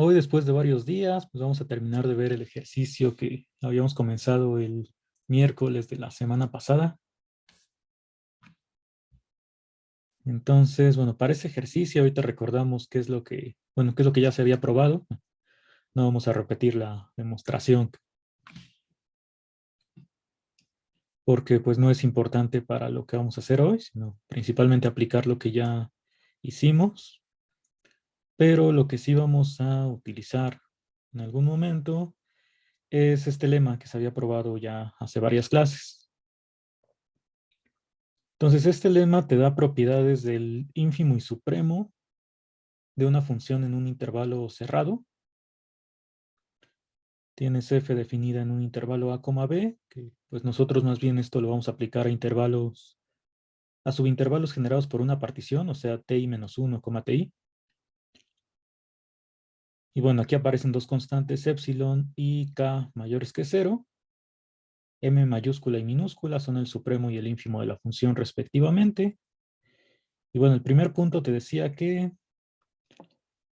Hoy, después de varios días, pues vamos a terminar de ver el ejercicio que habíamos comenzado el miércoles de la semana pasada. Entonces, bueno, para ese ejercicio ahorita recordamos qué es lo que, bueno, qué es lo que ya se había probado. No vamos a repetir la demostración porque pues no es importante para lo que vamos a hacer hoy, sino principalmente aplicar lo que ya hicimos. Pero lo que sí vamos a utilizar en algún momento es este lema que se había probado ya hace varias clases. Entonces, este lema te da propiedades del ínfimo y supremo de una función en un intervalo cerrado. Tienes f definida en un intervalo a, b, que pues nosotros más bien esto lo vamos a aplicar a intervalos, a subintervalos generados por una partición, o sea, ti menos 1, ti. Y bueno, aquí aparecen dos constantes, epsilon y k mayores que 0. M mayúscula y minúscula son el supremo y el ínfimo de la función respectivamente. Y bueno, el primer punto te decía que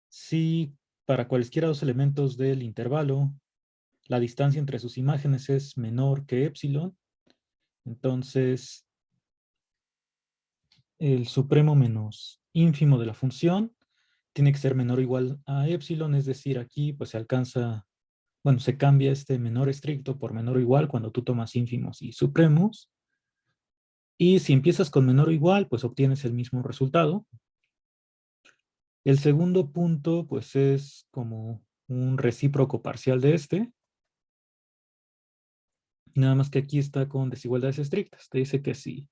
si para cualesquiera dos elementos del intervalo la distancia entre sus imágenes es menor que epsilon, entonces el supremo menos ínfimo de la función tiene que ser menor o igual a epsilon, es decir, aquí pues se alcanza, bueno, se cambia este menor estricto por menor o igual cuando tú tomas ínfimos y supremos. Y si empiezas con menor o igual, pues obtienes el mismo resultado. El segundo punto, pues es como un recíproco parcial de este. Nada más que aquí está con desigualdades estrictas. Te dice que si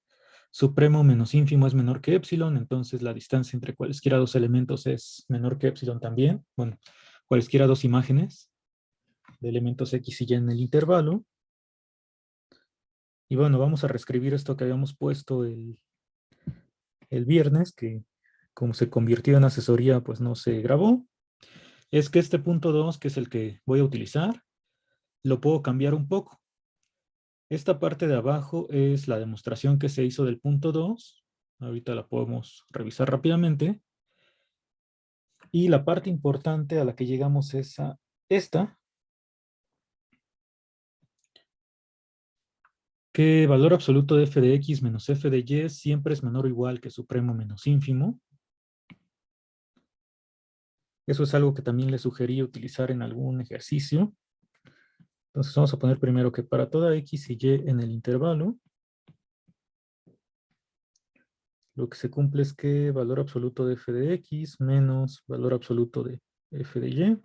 supremo menos ínfimo es menor que epsilon, entonces la distancia entre cualesquiera dos elementos es menor que epsilon también. Bueno, cualesquiera dos imágenes de elementos X y Y en el intervalo. Y bueno, vamos a reescribir esto que habíamos puesto el viernes, que como se convirtió en asesoría, pues no se grabó. Es que este punto 2, que es el que voy a utilizar, lo puedo cambiar un poco. Esta parte de abajo es la demostración que se hizo del punto 2. Ahorita la podemos revisar rápidamente. Y la parte importante a la que llegamos es a esta, que valor absoluto de f de x menos f de y siempre es menor o igual que supremo menos ínfimo. Eso es algo que también le sugerí utilizar en algún ejercicio. Entonces vamos a poner primero que para toda x y y en el intervalo, lo que se cumple es que valor absoluto de f de x menos valor absoluto de f de y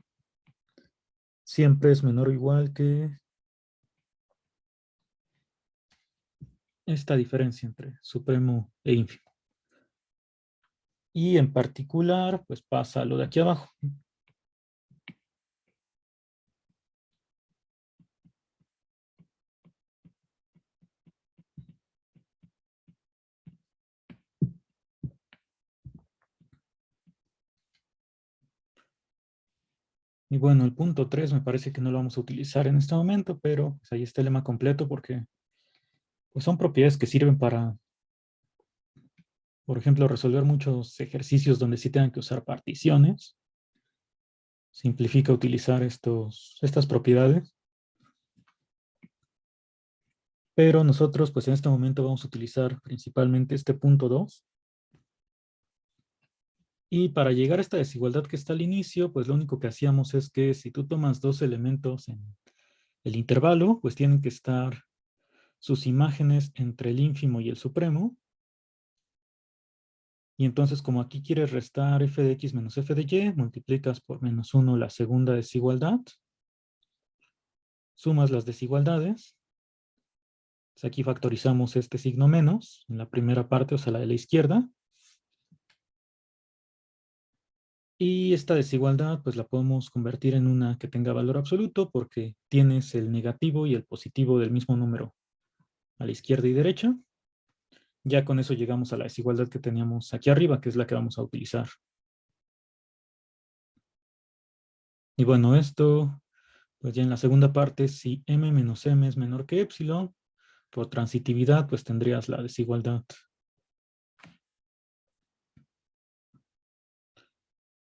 siempre es menor o igual que esta diferencia entre supremo e ínfimo. Y en particular, pues pasa lo de aquí abajo. Y bueno, el punto 3 me parece que no lo vamos a utilizar en este momento, pero pues ahí está el lema completo porque pues son propiedades que sirven para, por ejemplo, resolver muchos ejercicios donde sí tengan que usar particiones. Simplifica utilizar estas propiedades. Pero nosotros, pues en este momento vamos a utilizar principalmente este punto 2. Y para llegar a esta desigualdad que está al inicio, pues lo único que hacíamos es que si tú tomas dos elementos en el intervalo, pues tienen que estar sus imágenes entre el ínfimo y el supremo. Y entonces, como aquí quieres restar f de x menos f de y, multiplicas por menos 1 la segunda desigualdad. Sumas las desigualdades. Pues aquí factorizamos este signo menos en la primera parte, o sea, la de la izquierda. Y esta desigualdad, pues la podemos convertir en una que tenga valor absoluto porque tienes el negativo y el positivo del mismo número a la izquierda y derecha. Ya con eso llegamos a la desigualdad que teníamos aquí arriba, que es la que vamos a utilizar. Y bueno, esto, pues ya en la segunda parte, si m menos m es menor que epsilon, por transitividad, pues tendrías la desigualdad.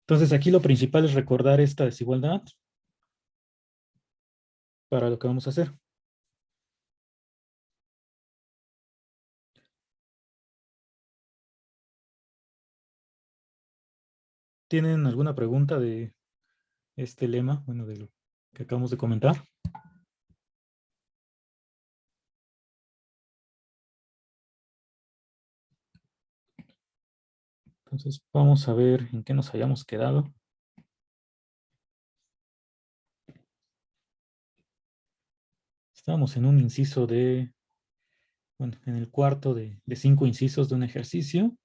Entonces aquí lo principal es recordar esta desigualdad para lo que vamos a hacer. ¿Tienen alguna pregunta de este lema? Bueno, de lo que acabamos de comentar. Entonces vamos a ver en qué nos hayamos quedado. Estábamos en un inciso de, bueno, en el cuarto de 5 incisos de un ejercicio.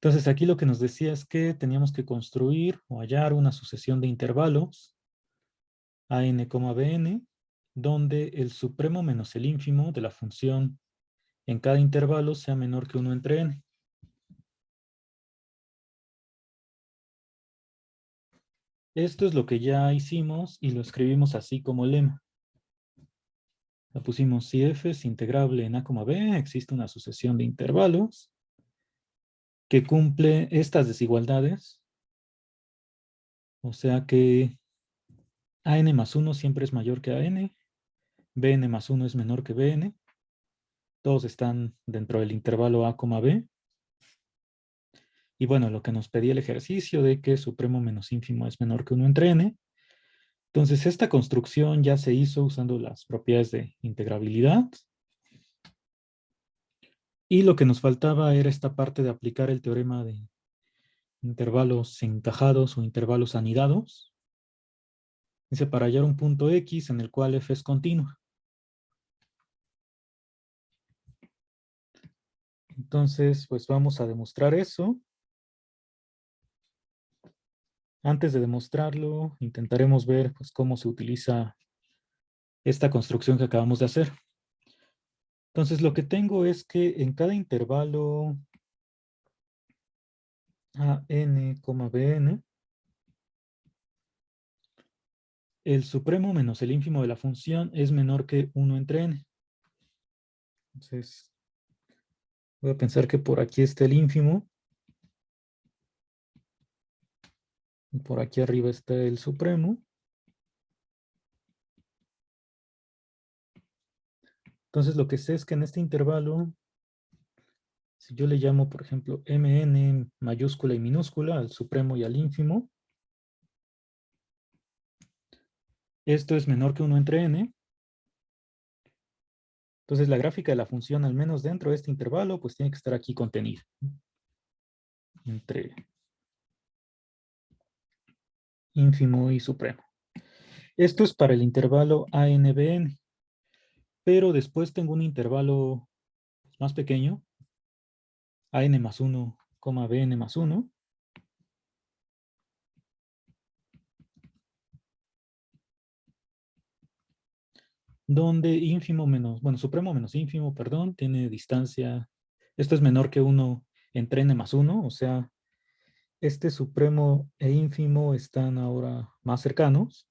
Entonces aquí lo que nos decía es que teníamos que construir o hallar una sucesión de intervalos a(n), bn, donde el supremo menos el ínfimo de la función en cada intervalo sea menor que 1 entre n. Esto es lo que ya hicimos y lo escribimos así como lema. Le pusimos si f es integrable en a, b, existe una sucesión de intervalos que cumple estas desigualdades. O sea que a(n más 1 siempre es mayor que a(n), bn más 1 es menor que bn, todos están dentro del intervalo a, b. Y bueno, lo que nos pedía el ejercicio de que supremo menos ínfimo es menor que 1 entre n. Entonces, esta construcción ya se hizo usando las propiedades de integrabilidad. Y lo que nos faltaba era esta parte de aplicar el teorema de intervalos encajados o intervalos anidados. Dice, para hallar un punto X en el cual f es continua. Entonces, pues vamos a demostrar eso. Antes de demostrarlo, intentaremos ver pues, cómo se utiliza esta construcción que acabamos de hacer. Entonces, lo que tengo es que en cada intervalo a(n), bn, el supremo menos el ínfimo de la función es menor que 1 entre n. Entonces, voy a pensar que por aquí está el ínfimo. Y por aquí arriba está el supremo. Entonces, lo que sé es que en este intervalo, si yo le llamo, por ejemplo, mn mayúscula y minúscula al supremo y al ínfimo, esto es menor que 1 entre n. Entonces, la gráfica de la función, al menos dentro de este intervalo, pues tiene que estar aquí contenida. Entre ínfimo y supremo. Esto es para el intervalo a(n)(bn). Pero después tengo un intervalo más pequeño, a(n más 1, bn más 1. Donde ínfimo menos, bueno, supremo menos ínfimo, perdón, tiene distancia. Esto es menor que 1 entre n más 1, o sea, este supremo e ínfimo están ahora más cercanos.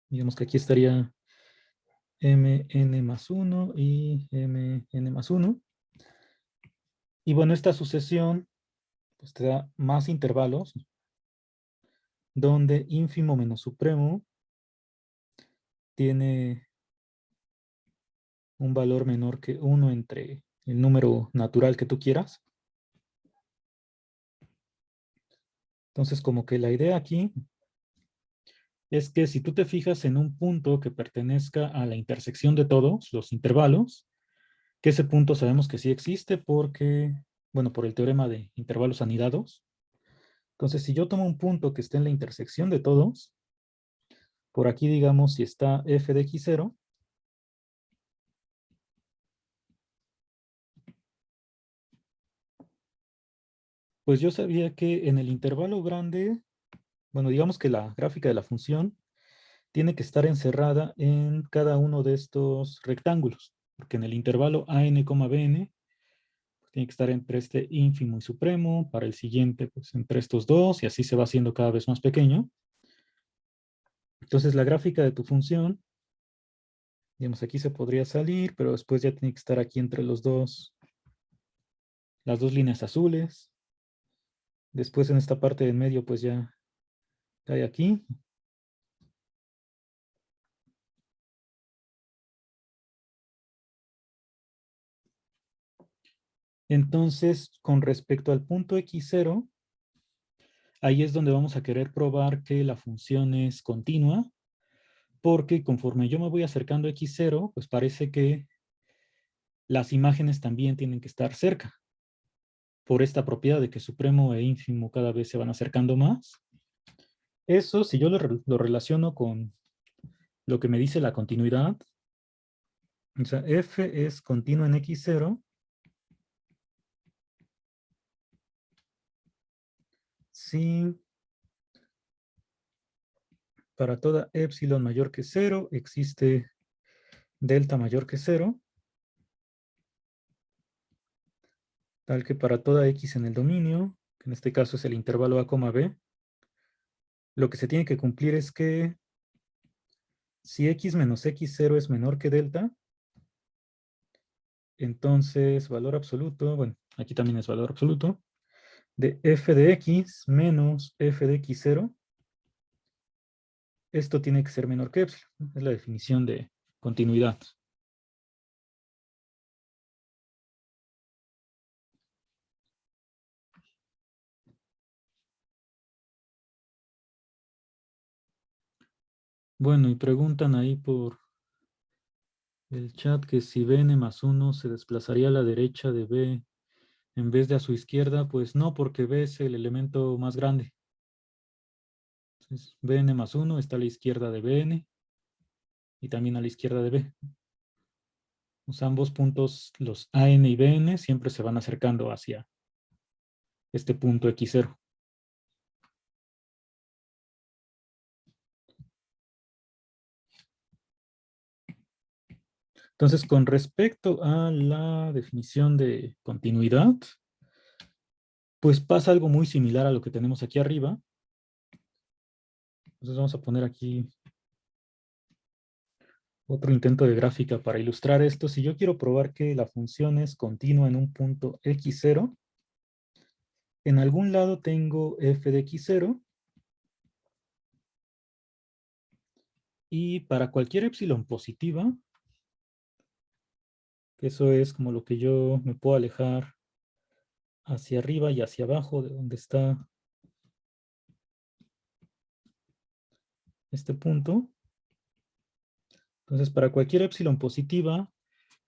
Digamos que aquí estaría mn más 1 y mn más 1. Y bueno, esta sucesión pues te da más intervalos, donde ínfimo menos supremo tiene un valor menor que 1 entre el número natural que tú quieras. Entonces, como que la idea aquí es que si tú te fijas en un punto que pertenezca a la intersección de todos los intervalos, que ese punto sabemos que sí existe porque, bueno, por el teorema de intervalos anidados. Entonces, si yo tomo un punto que esté en la intersección de todos, por aquí digamos si está f de x0, pues yo sabía que en el intervalo grande, bueno, digamos que la gráfica de la función tiene que estar encerrada en cada uno de estos rectángulos, porque en el intervalo a(n), bn, pues tiene que estar entre este ínfimo y supremo, para el siguiente, pues entre estos dos, y así se va haciendo cada vez más pequeño. Entonces, la gráfica de tu función Digamos, aquí se podría salir, pero después ya tiene que estar aquí entre las dos líneas azules. Después en esta parte del medio, pues ya cae aquí. Entonces, con respecto al punto x0, ahí es donde vamos a querer probar que la función es continua, porque conforme yo me voy acercando a x0, pues parece que las imágenes también tienen que estar cerca, por esta propiedad de que supremo e ínfimo cada vez se van acercando más. Eso, si yo lo relaciono con lo que me dice la continuidad, o sea, f es continua en x0 si para toda epsilon mayor que 0 existe delta mayor que 0, tal que para toda x en el dominio, que en este caso es el intervalo a, b, lo que se tiene que cumplir es que si x menos x0 es menor que delta, entonces valor absoluto, bueno, aquí también es valor absoluto, de f de x menos f de x0, esto tiene que ser menor que epsilon, ¿no? Es la definición de continuidad. Bueno, y preguntan ahí por el chat que si bn más 1 se desplazaría a la derecha de b en vez de a su izquierda, pues no, porque b es el elemento más grande. Entonces, bn más 1 está a la izquierda de bn y también a la izquierda de b. Pues ambos puntos, los an y bn, siempre se van acercando hacia este punto x0. Entonces, con respecto a la definición de continuidad, pues pasa algo muy similar a lo que tenemos aquí arriba. Entonces vamos a poner aquí otro intento de gráfica para ilustrar esto. Si yo quiero probar que la función es continua en un punto x0, en algún lado tengo f de x0 y para cualquier epsilon positiva, que eso es como lo que yo me puedo alejar hacia arriba y hacia abajo de donde está este punto. Entonces, para cualquier epsilon positiva,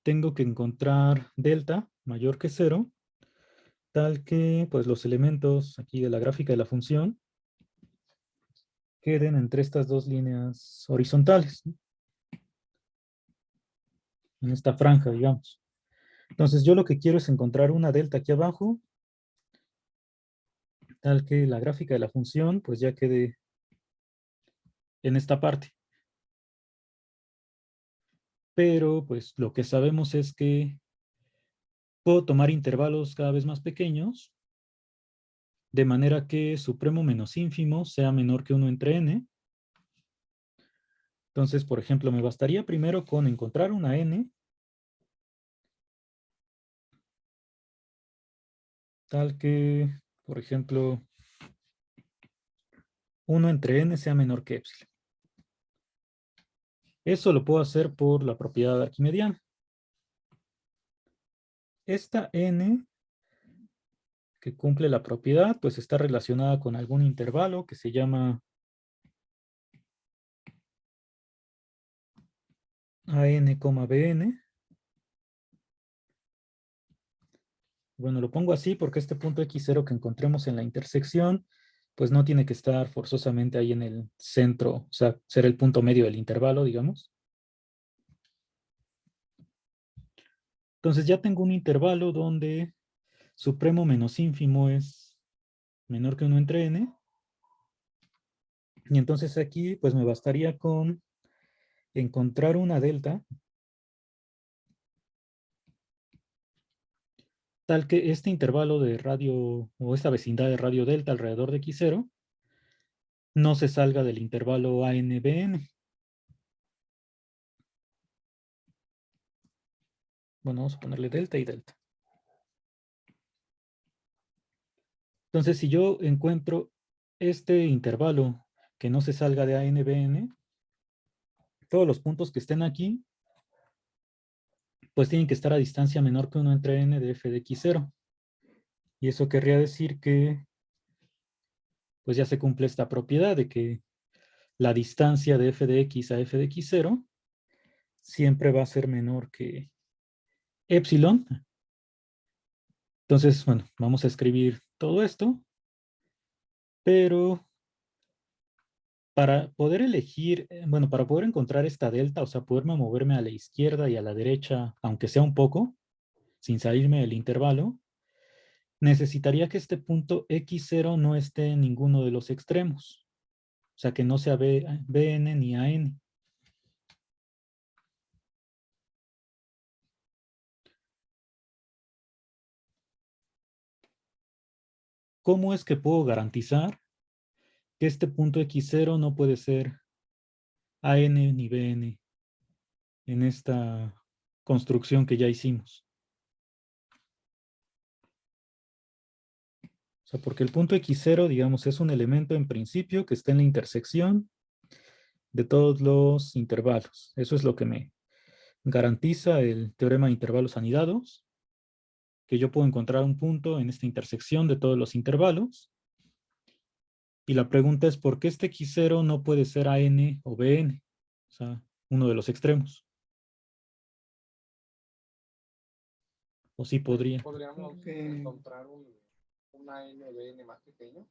tengo que encontrar delta mayor que 0, tal que pues, los elementos aquí de la gráfica de la función queden entre estas dos líneas horizontales, ¿no? En esta franja, digamos. Entonces, yo lo que quiero es encontrar una delta aquí abajo, tal que la gráfica de la función pues ya quede en esta parte. Pero pues lo que sabemos es que puedo tomar intervalos cada vez más pequeños, de manera que supremo menos ínfimo sea menor que 1 entre n. Entonces, por ejemplo, me bastaría primero con encontrar una n, tal que, por ejemplo, 1 entre n sea menor que epsilon. Eso lo puedo hacer por la propiedad arquimediana. Esta n que cumple la propiedad, pues está relacionada con algún intervalo que se llama an, bn. Bueno, lo pongo así porque este punto x0 que encontremos en la intersección, pues no tiene que estar forzosamente ahí en el centro, o sea, ser el punto medio del intervalo, digamos. Entonces ya tengo un intervalo donde supremo menos ínfimo es menor que 1 entre n. Y entonces aquí pues me bastaría con encontrar una delta tal que este intervalo de radio o esta vecindad de radio delta alrededor de x0 no se salga del intervalo ANBN. Bueno, vamos a ponerle delta y delta. Entonces, si yo encuentro este intervalo que no se salga de AN, BN, todos los puntos que estén aquí, pues tienen que estar a distancia menor que 1 entre n de f de x0. Y eso querría decir que, pues ya se cumple esta propiedad de que la distancia de f de x a f de x0 siempre va a ser menor que epsilon. Entonces, bueno, vamos a escribir todo esto, pero para poder elegir, bueno, para poder encontrar esta delta, o sea, poderme moverme a la izquierda y a la derecha, aunque sea un poco, sin salirme del intervalo, necesitaría que este punto x0 no esté en ninguno de los extremos. O sea, que no sea bn ni an. ¿Cómo es que puedo garantizar que este punto x0 no puede ser an ni bn en esta construcción que ya hicimos? O sea, porque el punto x0, digamos, es un elemento en principio que está en la intersección de todos los intervalos. Eso es lo que me garantiza el teorema de intervalos anidados, que yo puedo encontrar un punto en esta intersección de todos los intervalos. Y la pregunta es, ¿por qué este x0 no puede ser an o bn? O sea, uno de los extremos. O sí podría. Podríamos encontrar una NBN más pequeño.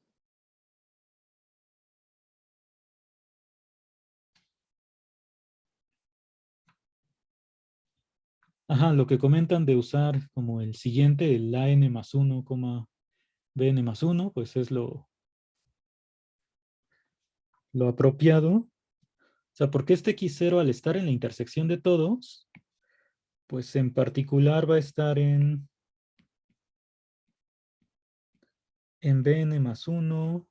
Ajá, lo que comentan de usar como el siguiente, el an más 1, bn más 1, pues es lo apropiado. O sea, porque este x0 al estar en la intersección de todos, pues en particular va a estar en bn más 1,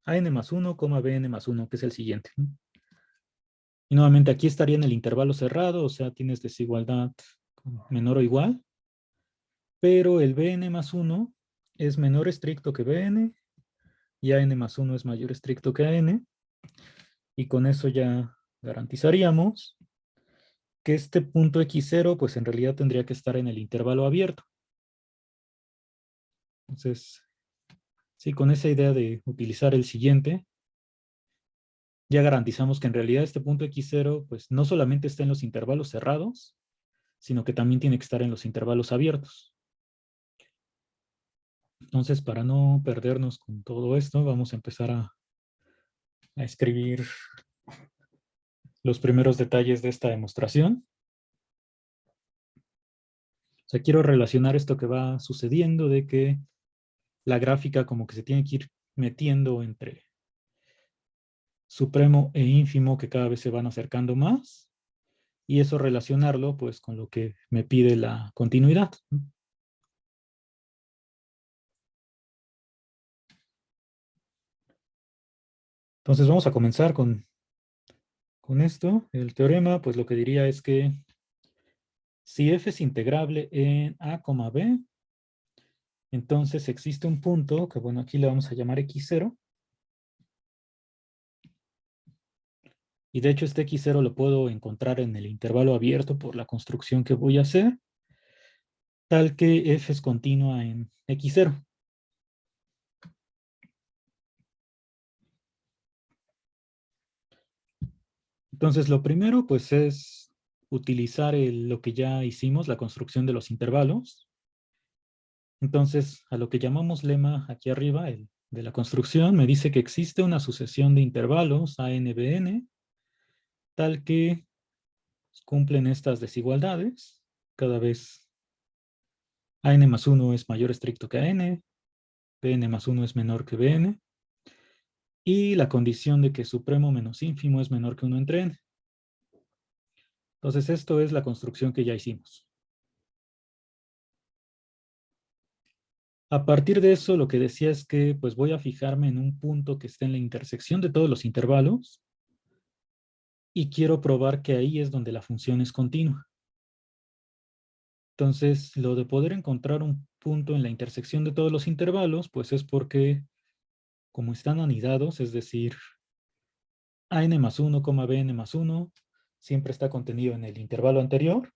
an más 1, bn más 1, que es el siguiente, ¿no? Y nuevamente aquí estaría en el intervalo cerrado, o sea, tienes desigualdad menor o igual, pero el bn más 1 es menor estricto que bn y an más 1 es mayor estricto que an, y con eso ya garantizaríamos que este punto x0 pues en realidad tendría que estar en el intervalo abierto. Entonces, sí, con esa idea de utilizar el siguiente, ya garantizamos que en realidad este punto x0 pues no solamente está en los intervalos cerrados, sino que también tiene que estar en los intervalos abiertos. Entonces, para no perdernos con todo esto, vamos a empezar a escribir los primeros detalles de esta demostración. O sea, quiero relacionar esto que va sucediendo de que la gráfica como que se tiene que ir metiendo entre supremo e ínfimo que cada vez se van acercando más, y eso relacionarlo pues con lo que me pide la continuidad, ¿no? Entonces vamos a comenzar con esto. El teorema pues lo que diría es que si f es integrable en a, b, entonces existe un punto que bueno aquí le vamos a llamar x0, y de hecho este x0 lo puedo encontrar en el intervalo abierto por la construcción que voy a hacer, tal que f es continua en x0. Entonces, lo primero, pues, es utilizar lo que ya hicimos, la construcción de los intervalos. Entonces, a lo que llamamos lema aquí arriba, el de la construcción, me dice que existe una sucesión de intervalos, ANBN, tal que cumplen estas desigualdades. Cada vez AN más 1 es mayor estricto que AN, BN más 1 es menor que BN, y la condición de que supremo menos ínfimo es menor que 1 entre N. Entonces, esto es la construcción que ya hicimos. A partir de eso, lo que decía es que pues voy a fijarme en un punto que esté en la intersección de todos los intervalos y quiero probar que ahí es donde la función es continua. Entonces, lo de poder encontrar un punto en la intersección de todos los intervalos, pues es porque como están anidados, es decir, an más 1, bn más 1, siempre está contenido en el intervalo anterior.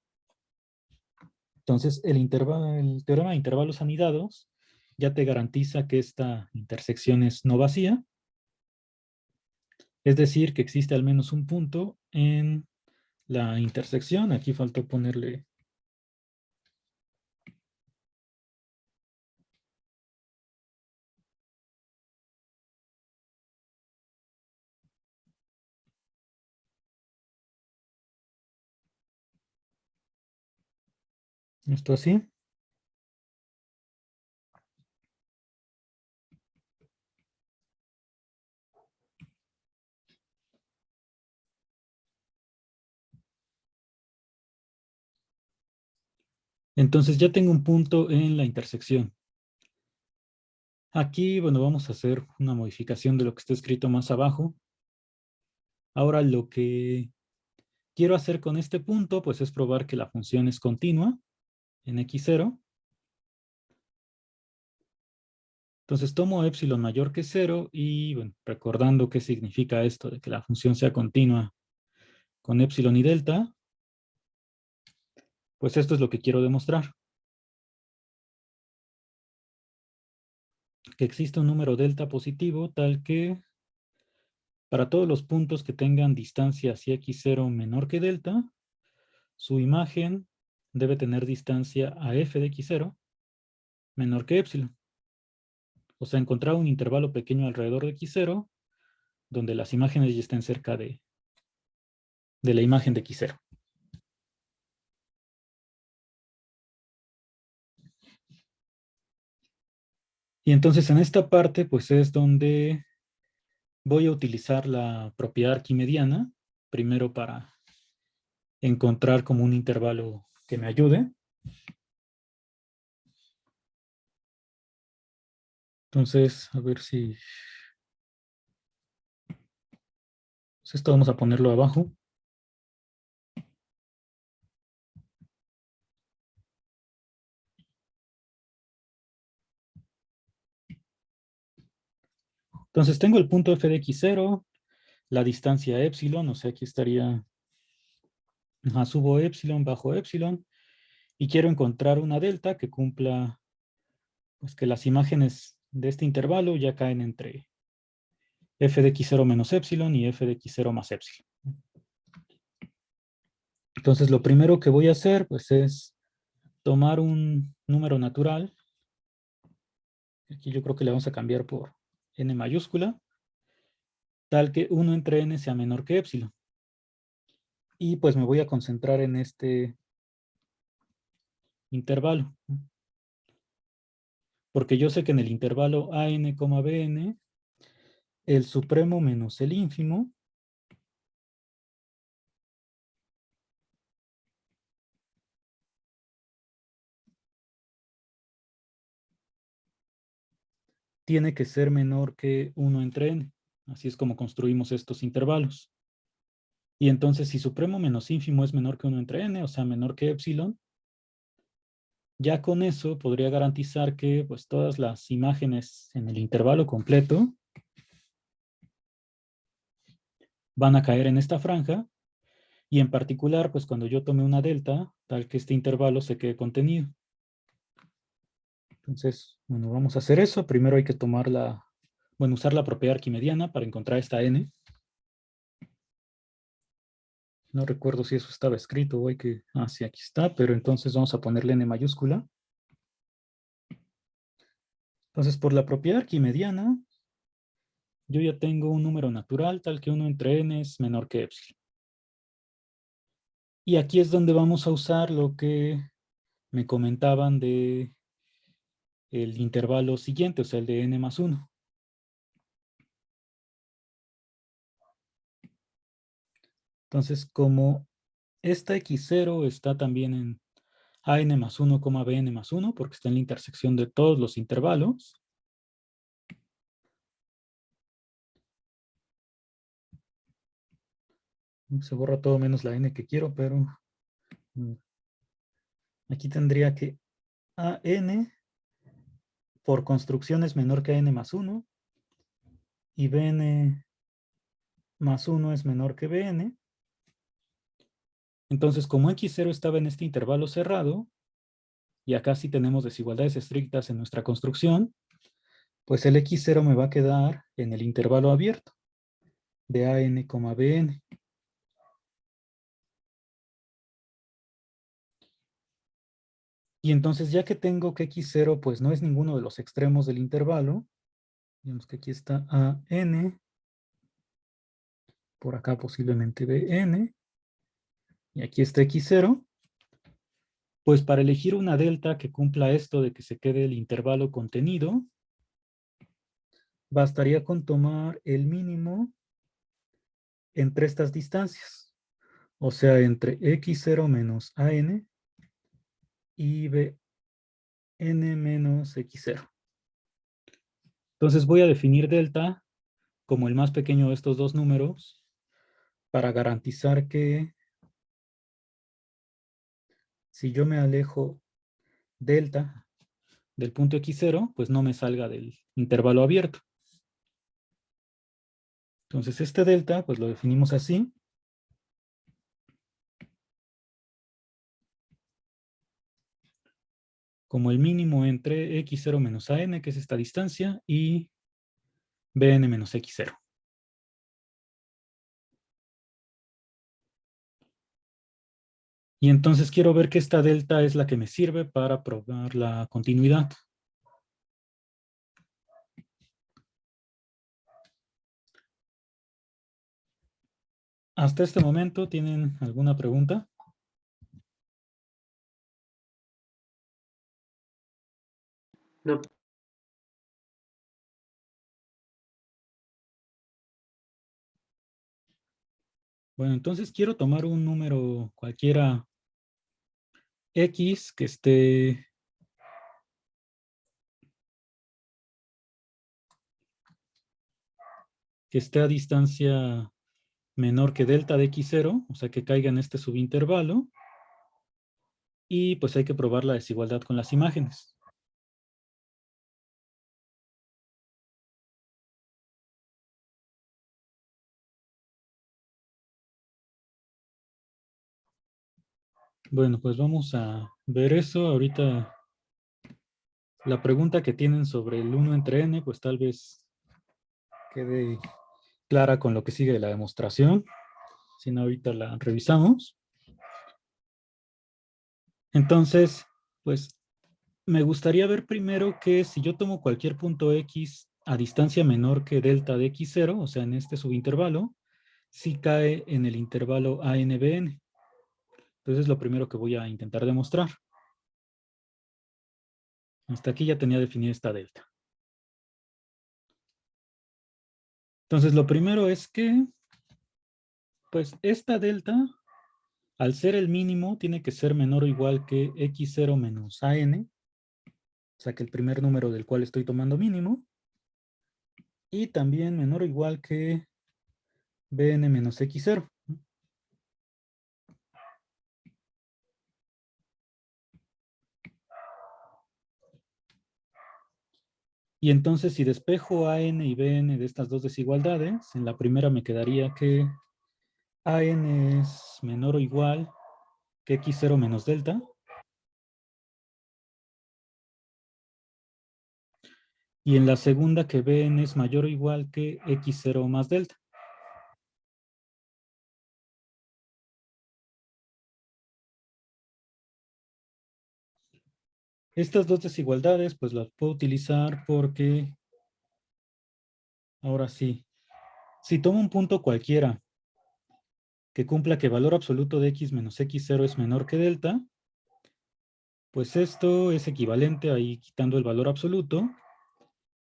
Entonces, el teorema de intervalos anidados ya te garantiza que esta intersección es no vacía, es decir, que existe al menos un punto en la intersección. Aquí faltó ponerle esto así. Entonces ya tengo un punto en la intersección. Aquí, bueno, vamos a hacer una modificación de lo que está escrito más abajo. Ahora lo que quiero hacer con este punto, pues es probar que la función es continua en x0. Entonces tomo epsilon mayor que 0 y, bueno, recordando qué significa esto de que la función sea continua con epsilon y delta, pues esto es lo que quiero demostrar. Que existe un número delta positivo tal que para todos los puntos que tengan distancia hacia x0 menor que delta, su imagen debe tener distancia a f de x0 menor que epsilon. O sea, encontrar un intervalo pequeño alrededor de x0 donde las imágenes ya estén cerca de la imagen de x0. Y entonces en esta parte, pues es donde voy a utilizar la propiedad arquimediana, primero para encontrar como un intervalo que me ayude. Entonces, a ver si... pues esto vamos a ponerlo abajo. Entonces tengo el punto f de x0, la distancia epsilon, o sea, aquí estaría, subo epsilon, bajo epsilon, y quiero encontrar una delta que cumpla, pues que las imágenes de este intervalo ya caen entre f de x0 menos epsilon y f de x0 más epsilon. Entonces lo primero que voy a hacer, pues es tomar un número natural. Aquí yo creo que le vamos a cambiar por n mayúscula, tal que 1 entre n sea menor que epsilon. Y pues me voy a concentrar en este intervalo. Porque yo sé que en el intervalo an, bn, el supremo menos el ínfimo tiene que ser menor que 1 entre n. Así es como construimos estos intervalos. Y entonces si supremo menos ínfimo es menor que 1 entre n, o sea, menor que epsilon, ya con eso podría garantizar que pues todas las imágenes en el intervalo completo van a caer en esta franja, y en particular pues cuando yo tome una delta, tal que este intervalo se quede contenido. Entonces, bueno, vamos a hacer eso. Primero hay que tomar usar la propiedad arquimediana para encontrar esta n. No recuerdo si eso estaba escrito o hay que... sí, aquí está, pero entonces vamos a ponerle n mayúscula. Entonces, por la propiedad arquimediana, yo ya tengo un número natural tal que 1 entre n es menor que epsilon. Y aquí es donde vamos a usar lo que me comentaban de el intervalo siguiente, o sea, el de n más 1. Entonces, como esta x0 está también en an más 1, bn más 1, porque está en la intersección de todos los intervalos. Se borra todo menos la n que quiero, pero Aquí tendría que AN por construcción es menor que AN más 1 y BN más 1 es menor que BN. Entonces, como X0 estaba en este intervalo cerrado, y acá sí tenemos desigualdades estrictas en nuestra construcción, pues el X0 me va a quedar en el intervalo abierto de AN, BN. Y entonces, ya que tengo que X0 pues no es ninguno de los extremos del intervalo, digamos que aquí está AN, por acá posiblemente BN, y aquí está X0, pues para elegir una delta que cumpla esto de que se quede el intervalo contenido, bastaría con tomar el mínimo entre estas distancias, o sea, entre X0 menos AN y BN menos X0. Entonces voy a definir delta como el más pequeño de estos dos números para garantizar que si yo me alejo delta del punto X0, pues no me salga del intervalo abierto. Entonces este delta, pues lo definimos así. Como el mínimo entre X0 menos AN, que es esta distancia, y BN menos X0. Y entonces quiero ver que esta delta es la que me sirve para probar la continuidad. ¿Hasta este momento tienen alguna pregunta? No. Bueno, entonces quiero tomar un número cualquiera X que esté a distancia menor que delta de X0, o sea que caiga en este subintervalo, y pues hay que probar la desigualdad con las imágenes. Bueno, pues vamos a ver eso. Ahorita la pregunta que tienen sobre el 1 entre n, pues tal vez quede clara con lo que sigue de la demostración. Si no, ahorita la revisamos. Entonces, pues me gustaría ver primero que si yo tomo cualquier punto X a distancia menor que delta de X0, o sea, en este subintervalo, sí cae en el intervalo ANBN. Entonces es lo primero que voy a intentar demostrar. Hasta aquí ya tenía definida esta delta. Entonces lo primero es que, pues esta delta, al ser el mínimo, tiene que ser menor o igual que X0 menos AN, o sea que el primer número del cual estoy tomando mínimo, y también menor o igual que BN menos X0. Y entonces si despejo AN y BN de estas dos desigualdades, en la primera me quedaría que AN es menor o igual que X0 menos delta. Y en la segunda que BN es mayor o igual que X0 más delta. Estas dos desigualdades pues las puedo utilizar porque, ahora sí, si tomo un punto cualquiera que cumpla que valor absoluto de X menos X0 es menor que delta, pues esto es equivalente, ahí quitando el valor absoluto,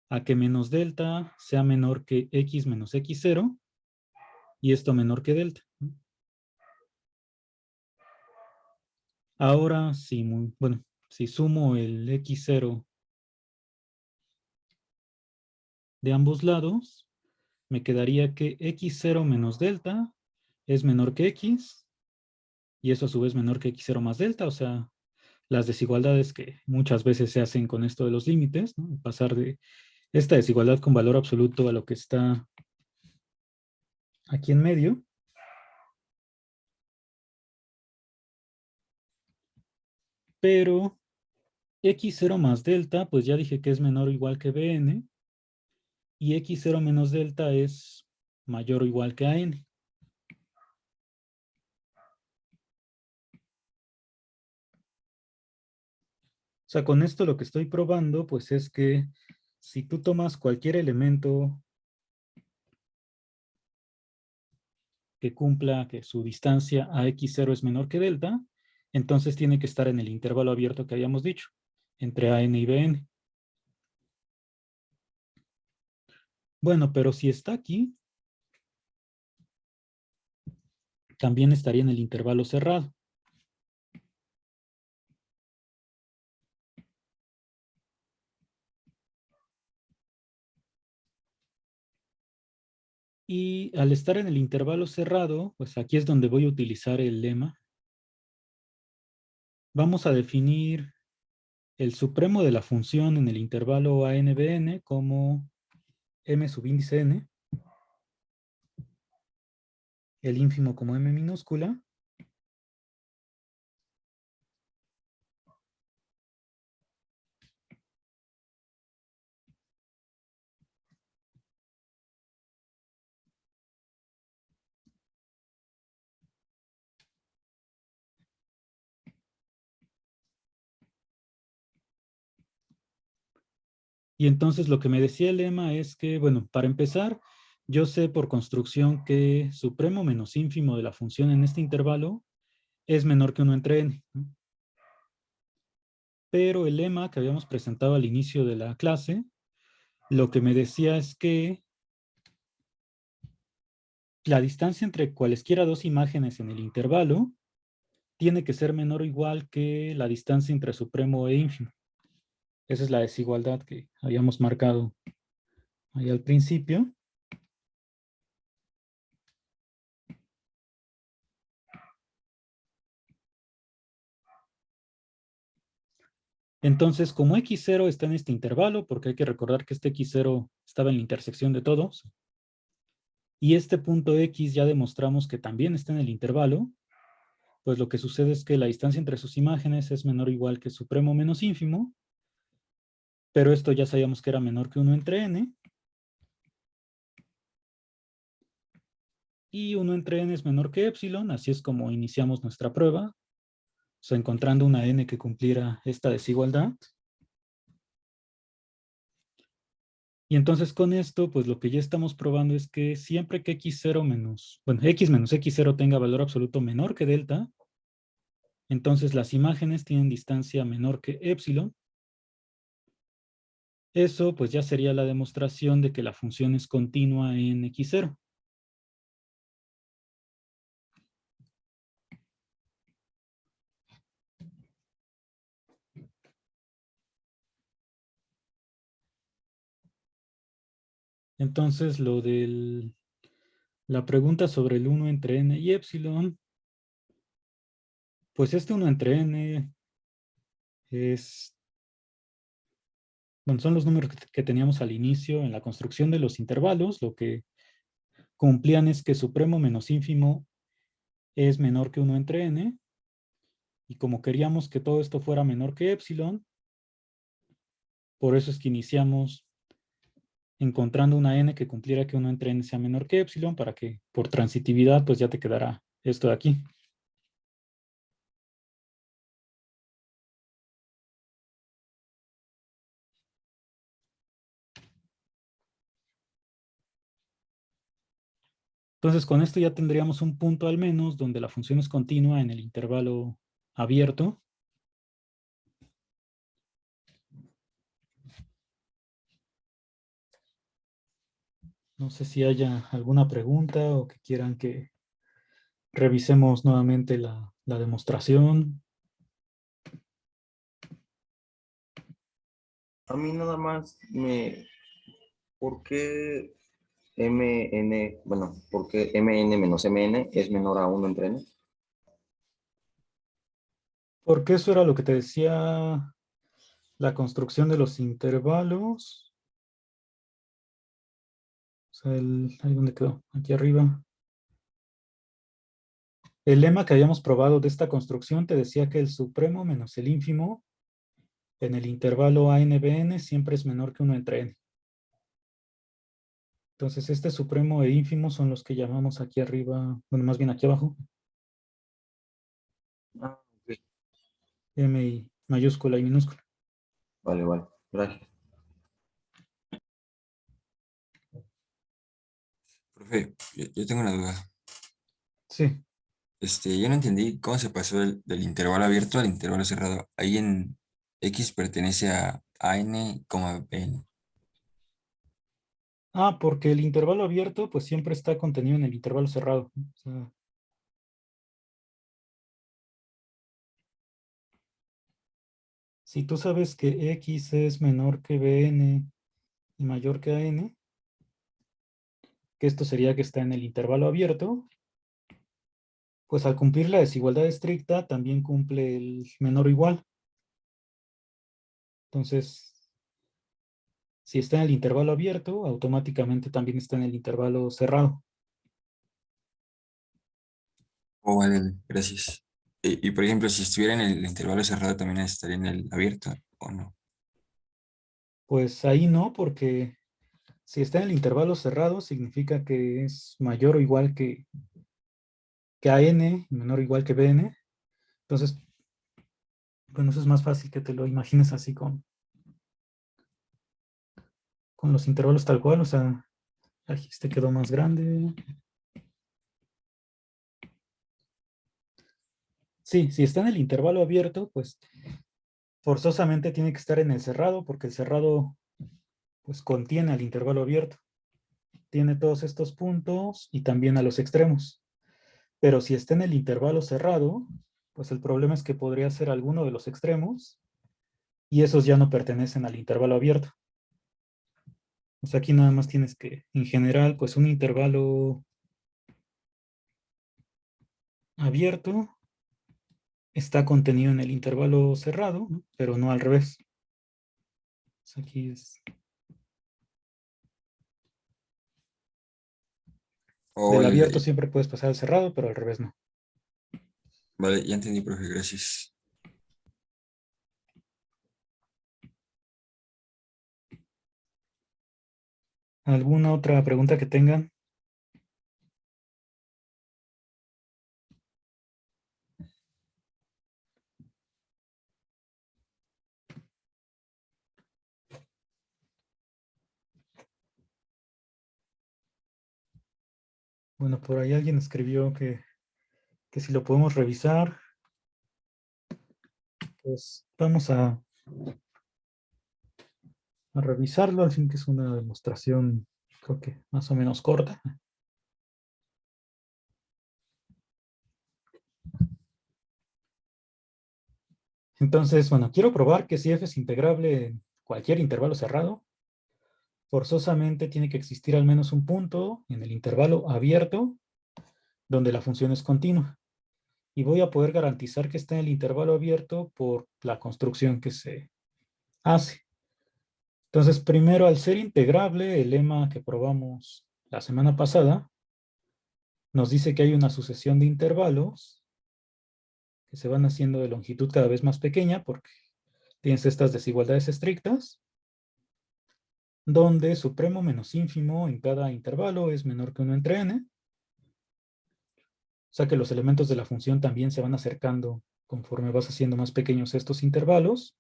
a que menos delta sea menor que X menos X0 y esto menor que delta. Ahora, si sumo el X0 de ambos lados, me quedaría que X0 menos delta es menor que X, y eso a su vez menor que X0 más delta, o sea, las desigualdades que muchas veces se hacen con esto de los límites, ¿no? Pasar de esta desigualdad con valor absoluto a lo que está aquí en medio. Pero x0 más delta, pues ya dije que es menor o igual que bn, y x0 menos delta es mayor o igual que an. O sea, con esto lo que estoy probando, pues es que si tú tomas cualquier elemento que cumpla que su distancia a x0 es menor que delta, entonces tiene que estar en el intervalo abierto que habíamos dicho, entre an y bn. Bueno, pero si está aquí, también estaría en el intervalo cerrado. Y al estar en el intervalo cerrado, pues aquí es donde voy a utilizar el lema. Vamos a definir el supremo de la función en el intervalo ANBN como m subíndice n, el ínfimo como m minúscula, y entonces lo que me decía el lema es que, bueno, para empezar, yo sé por construcción que supremo menos ínfimo de la función en este intervalo es menor que 1 entre n, ¿no? Pero el lema que habíamos presentado al inicio de la clase, lo que me decía es que la distancia entre cualesquiera dos imágenes en el intervalo tiene que ser menor o igual que la distancia entre supremo e ínfimo. Esa es la desigualdad que habíamos marcado ahí al principio. Entonces, como x0 está en este intervalo, porque hay que recordar que este x0 estaba en la intersección de todos, y este punto x ya demostramos que también está en el intervalo, pues lo que sucede es que la distancia entre sus imágenes es menor o igual que supremo menos ínfimo, pero esto ya sabíamos que era menor que 1 entre n, y 1 entre n es menor que epsilon, así es como iniciamos nuestra prueba, o sea, encontrando una n que cumpliera esta desigualdad. Y entonces con esto, pues lo que ya estamos probando es que siempre que x0 menos, bueno, x menos x0 tenga valor absoluto menor que delta, entonces las imágenes tienen distancia menor que epsilon. Eso pues ya sería la demostración de que la función es continua en x0. Entonces lo de la pregunta sobre el 1 entre n y epsilon, pues este 1 entre n es, bueno, son los números que teníamos al inicio en la construcción de los intervalos. Lo que cumplían es que supremo menos ínfimo es menor que 1 entre n, y como queríamos que todo esto fuera menor que epsilon, por eso es que iniciamos encontrando una n que cumpliera que 1 entre n sea menor que epsilon, para que por transitividad pues ya te quedará esto de aquí. Entonces con esto ya tendríamos un punto al menos donde la función es continua en el intervalo abierto. No sé si haya alguna pregunta o que quieran que revisemos nuevamente la demostración. A mí nada más ¿por qué mn, bueno, por qué mn menos mn es menor a 1 entre n? Porque eso era lo que te decía la construcción de los intervalos. O sea, ahí donde quedó, aquí arriba. El lema que habíamos probado de esta construcción te decía que el supremo menos el ínfimo en el intervalo ANBN siempre es menor que 1 entre n. Entonces, este supremo e ínfimo son los que llamamos aquí arriba, bueno, más bien aquí abajo, Ah, ok. M y mayúscula y minúscula. Vale, vale. Gracias. Profe, yo tengo una duda. Sí. Yo no entendí cómo se pasó del intervalo abierto al intervalo cerrado. Ahí en X pertenece a N, BN. Ah, porque el intervalo abierto, pues siempre está contenido en el intervalo cerrado. O sea, si tú sabes que X es menor que Bn y mayor que AN, que esto sería que está en el intervalo abierto, pues al cumplir la desigualdad estricta también cumple el menor o igual. Entonces, si está en el intervalo abierto, automáticamente también está en el intervalo cerrado. Oh, vale, vale, gracias. Y, por ejemplo, si estuviera en el intervalo cerrado, también estaría en el abierto, ¿o no? Pues ahí no, porque si está en el intervalo cerrado, significa que es mayor o igual que AN, y menor o igual que BN. Entonces, bueno, eso es más fácil que te lo imagines así con los intervalos tal cual. O sea, aquí este quedó más grande. Sí, si está en el intervalo abierto, pues forzosamente tiene que estar en el cerrado, porque el cerrado pues contiene al intervalo abierto. Tiene todos estos puntos y también a los extremos. Pero si está en el intervalo cerrado, pues el problema es que podría ser alguno de los extremos y esos ya no pertenecen al intervalo abierto. O sea, aquí nada más tienes que, en general, pues un intervalo abierto está contenido en el intervalo cerrado, ¿no? Pero no al revés. O sea, aquí es Oh, del vale, abierto siempre puedes pasar al cerrado, pero al revés no. vale, ya entendí, profe, gracias. ¿Alguna otra pregunta que tengan? Bueno, por ahí alguien escribió que si lo podemos revisar, pues vamos a revisarlo, al fin que es una demostración, creo que más o menos corta. Entonces, bueno, quiero probar que si f es integrable en cualquier intervalo cerrado, forzosamente tiene que existir al menos un punto en el intervalo abierto donde la función es continua. Y voy a poder garantizar que está en el intervalo abierto por la construcción que se hace. Entonces, primero, al ser integrable, el lema que probamos la semana pasada nos dice que hay una sucesión de intervalos que se van haciendo de longitud cada vez más pequeña porque tienes estas desigualdades estrictas, donde supremo menos ínfimo en cada intervalo es menor que 1 entre n. O sea que los elementos de la función también se van acercando conforme vas haciendo más pequeños estos intervalos.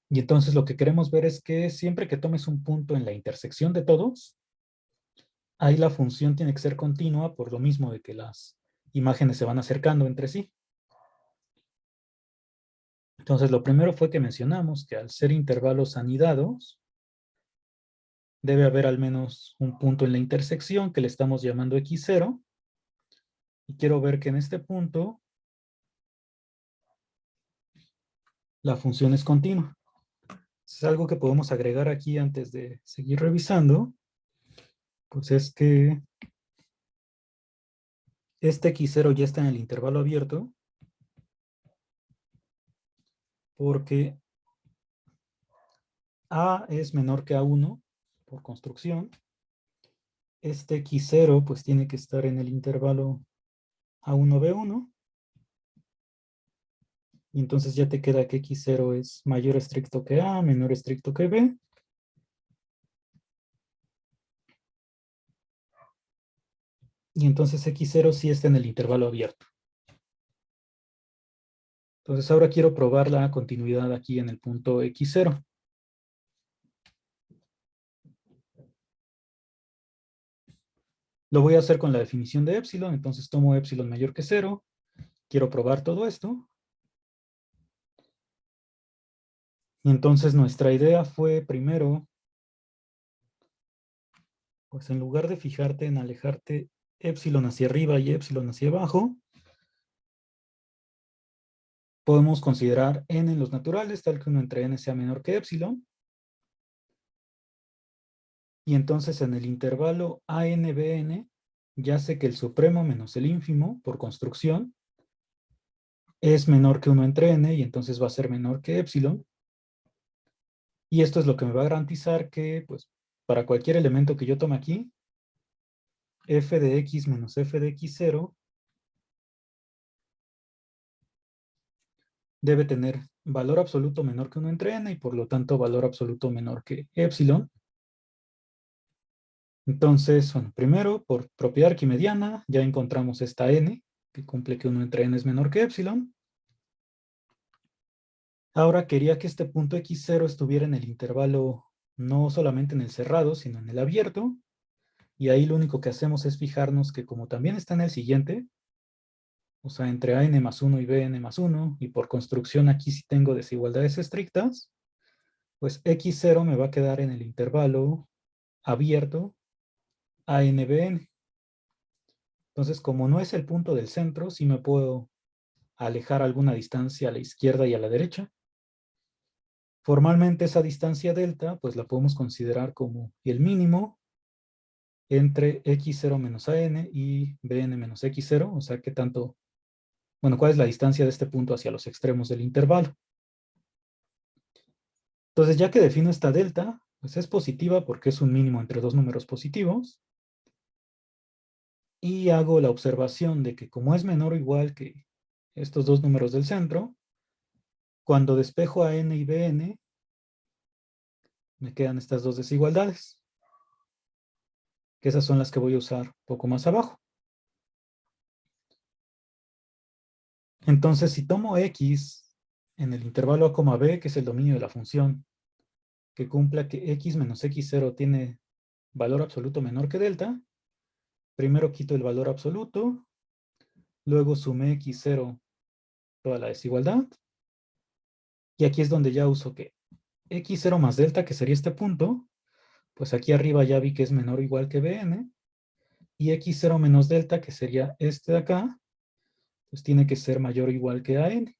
Y entonces lo que queremos ver es que siempre que tomes un punto en la intersección de todos, ahí la función tiene que ser continua por lo mismo de que las imágenes se van acercando entre sí. Entonces lo primero fue que mencionamos que al ser intervalos anidados, debe haber al menos un punto en la intersección que le estamos llamando x0. Y quiero ver que en este punto la función es continua. Es algo que podemos agregar aquí antes de seguir revisando. Pues es que este x0 ya está en el intervalo abierto porque A es menor que A1 por construcción. Este x0 pues tiene que estar en el intervalo A1B1. Y entonces ya te queda que x0 es mayor estricto que A, menor estricto que B. Y entonces x0 sí está en el intervalo abierto. Entonces ahora quiero probar la continuidad aquí en el punto x0. Lo voy a hacer con la definición de épsilon, entonces tomo épsilon mayor que 0. Quiero probar todo esto. Y entonces nuestra idea fue primero, pues en lugar de fijarte en alejarte épsilon hacia arriba y épsilon hacia abajo, podemos considerar n en los naturales, tal que 1 entre n sea menor que épsilon. Y entonces en el intervalo ANBN, ya sé que el supremo menos el ínfimo, por construcción, es menor que 1 entre n, y entonces va a ser menor que épsilon. Y esto es lo que me va a garantizar que, pues, para cualquier elemento que yo tome aquí, f de x menos f de x0 debe tener valor absoluto menor que 1 entre n, y por lo tanto valor absoluto menor que épsilon. Entonces, bueno, primero, por propiedad arquimediana, ya encontramos esta n, que cumple que 1 entre n es menor que épsilon. Ahora quería que este punto x0 estuviera en el intervalo, no solamente en el cerrado, sino en el abierto. Y ahí lo único que hacemos es fijarnos que como también está en el siguiente, o sea, entre an más 1 y bn más 1, y por construcción aquí sí tengo desigualdades estrictas, pues x0 me va a quedar en el intervalo abierto ANBN. Entonces, como no es el punto del centro, sí me puedo alejar alguna distancia a la izquierda y a la derecha. Formalmente esa distancia delta, pues la podemos considerar como el mínimo entre x0 menos an y bn menos x0, o sea, qué tanto, bueno, cuál es la distancia de este punto hacia los extremos del intervalo. Entonces, ya que defino esta delta, pues es positiva porque es un mínimo entre dos números positivos. Y hago la observación de que como es menor o igual que estos dos números del centro, cuando despejo a n y bn, me quedan estas dos desigualdades, que esas son las que voy a usar poco más abajo. Entonces, si tomo x en el intervalo a, b, que es el dominio de la función, que cumpla que x menos x0 tiene valor absoluto menor que delta, primero quito el valor absoluto, luego sumé x0 toda la desigualdad, y aquí es donde ya uso que x0 más delta, que sería este punto, pues aquí arriba ya vi que es menor o igual que bn, y x0 menos delta, que sería este de acá, pues tiene que ser mayor o igual que an.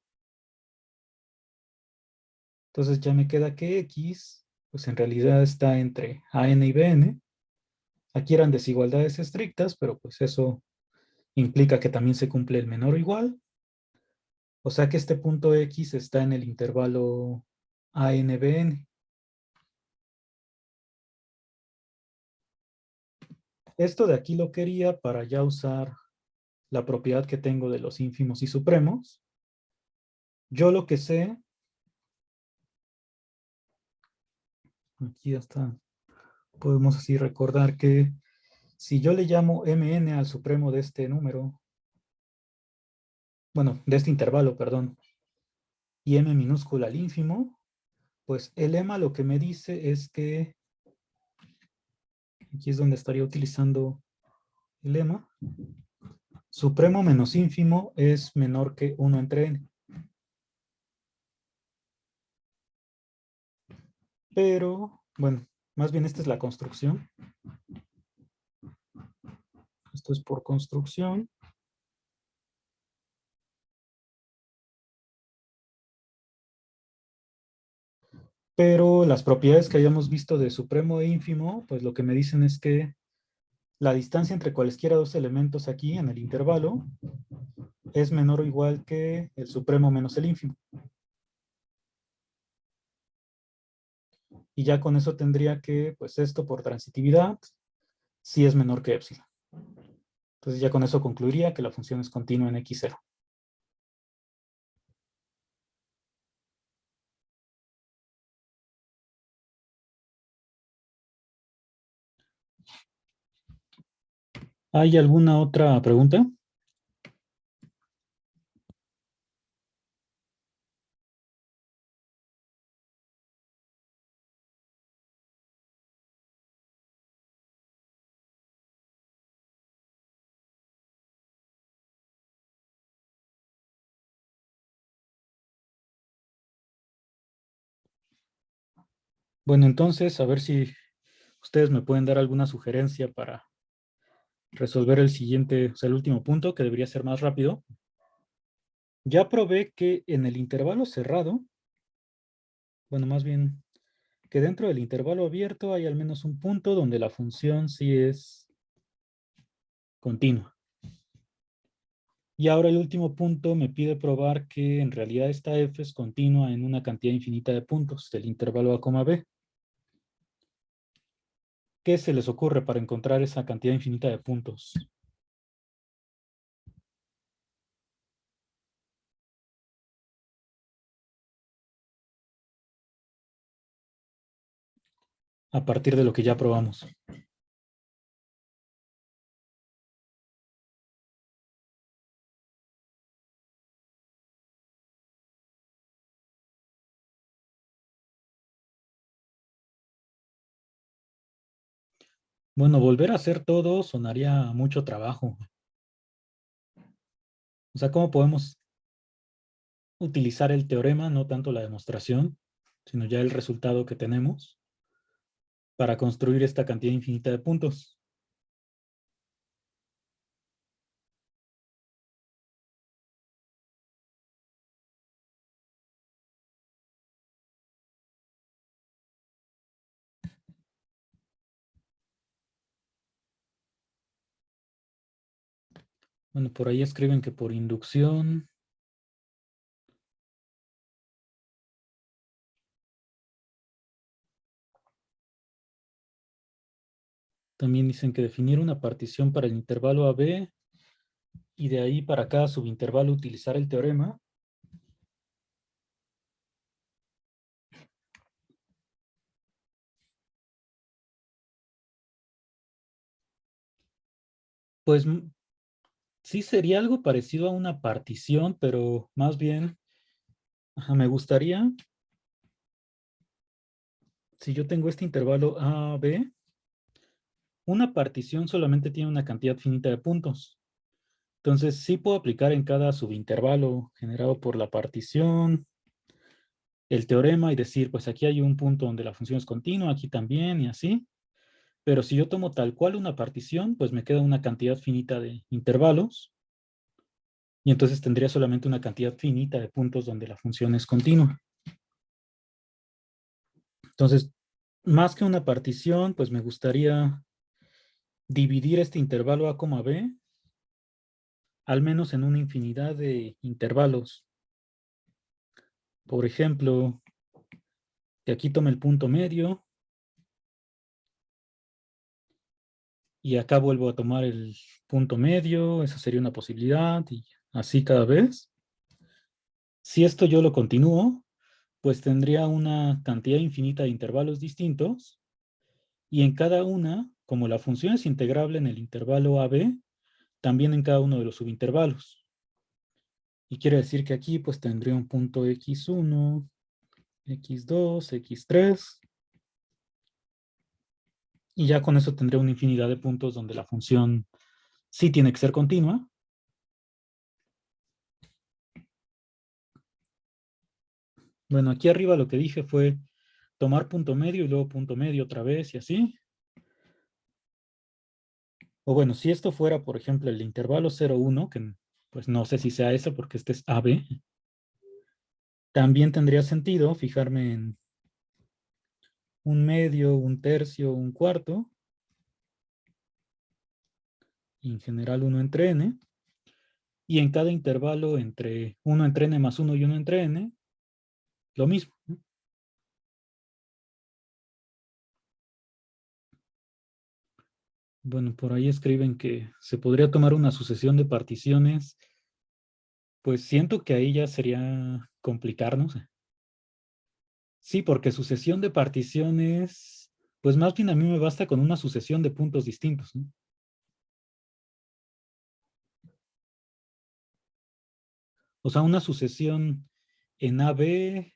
Entonces ya me queda que x, pues en realidad está entre an y bn. Aquí eran desigualdades estrictas, pero pues eso implica que también se cumple el menor o igual. O sea que este punto x está en el intervalo ANBN. Esto de aquí lo quería para ya usar la propiedad que tengo de los ínfimos y supremos. Yo lo que sé, aquí ya está, podemos así recordar que si yo le llamo mn al supremo de este número, bueno, de este intervalo, perdón, y m minúscula al ínfimo, pues el lema lo que me dice es que, aquí es donde estaría utilizando el lema, supremo menos ínfimo es menor que 1 entre n. Pero, bueno, más bien esta es la construcción. Esto es por construcción. Pero las propiedades que hayamos visto de supremo e ínfimo, pues lo que me dicen es que la distancia entre cualesquiera dos elementos aquí en el intervalo es menor o igual que el supremo menos el ínfimo. Y ya con eso tendría que, pues esto por transitividad, sí es menor que épsilon. Entonces ya con eso concluiría que la función es continua en x0. ¿Hay alguna otra pregunta? Bueno, entonces, a ver si ustedes me pueden dar alguna sugerencia para resolver el siguiente, o sea, el último punto, que debería ser más rápido. Ya probé que en el intervalo cerrado, bueno, más bien, que dentro del intervalo abierto hay al menos un punto donde la función sí es continua. Y ahora el último punto me pide probar que en realidad esta f es continua en una cantidad infinita de puntos del intervalo a, b. ¿Qué se les ocurre para encontrar esa cantidad infinita de puntos? A partir de lo que ya probamos. Bueno, volver a hacer todo sonaría mucho trabajo. O sea, ¿cómo podemos utilizar el teorema, no tanto la demostración, sino ya el resultado que tenemos para construir esta cantidad infinita de puntos? Bueno, por ahí escriben que por inducción. También dicen que definir una partición para el intervalo AB y de ahí para cada subintervalo utilizar el teorema. Pues sí sería algo parecido a una partición, pero más bien me gustaría, si yo tengo este intervalo AB, una partición solamente tiene una cantidad finita de puntos. Entonces sí puedo aplicar en cada subintervalo generado por la partición el teorema y decir, pues aquí hay un punto donde la función es continua, aquí también y así. Pero si yo tomo tal cual una partición, pues me queda una cantidad finita de intervalos y entonces tendría solamente una cantidad finita de puntos donde la función es continua. Entonces, más que una partición, pues me gustaría dividir este intervalo a, b al menos en una infinidad de intervalos. Por ejemplo, que aquí tome el punto medio y acá vuelvo a tomar el punto medio, esa sería una posibilidad y así cada vez. Si esto yo lo continúo, pues tendría una cantidad infinita de intervalos distintos y en cada una, como la función es integrable en el intervalo AB, también en cada uno de los subintervalos. Y quiere decir que aquí pues tendría un punto x1, x2, x3 y ya con eso tendría una infinidad de puntos donde la función sí tiene que ser continua. Bueno, aquí arriba lo que dije fue tomar punto medio y luego punto medio otra vez y así. O bueno, si esto fuera, por ejemplo, el intervalo 0,1, que pues no sé si sea eso porque este es AB, también tendría sentido fijarme en un medio, un tercio, un cuarto. y en general 1 entre n. Y en cada intervalo entre 1 entre n más 1 y 1 entre n, lo mismo, ¿no? Bueno, por ahí escriben que se podría tomar una sucesión de particiones. Pues siento que ahí ya sería complicarnos. Sí, porque sucesión de particiones, pues más bien a mí me basta con una sucesión de puntos distintos, ¿no? O sea, una sucesión en AB,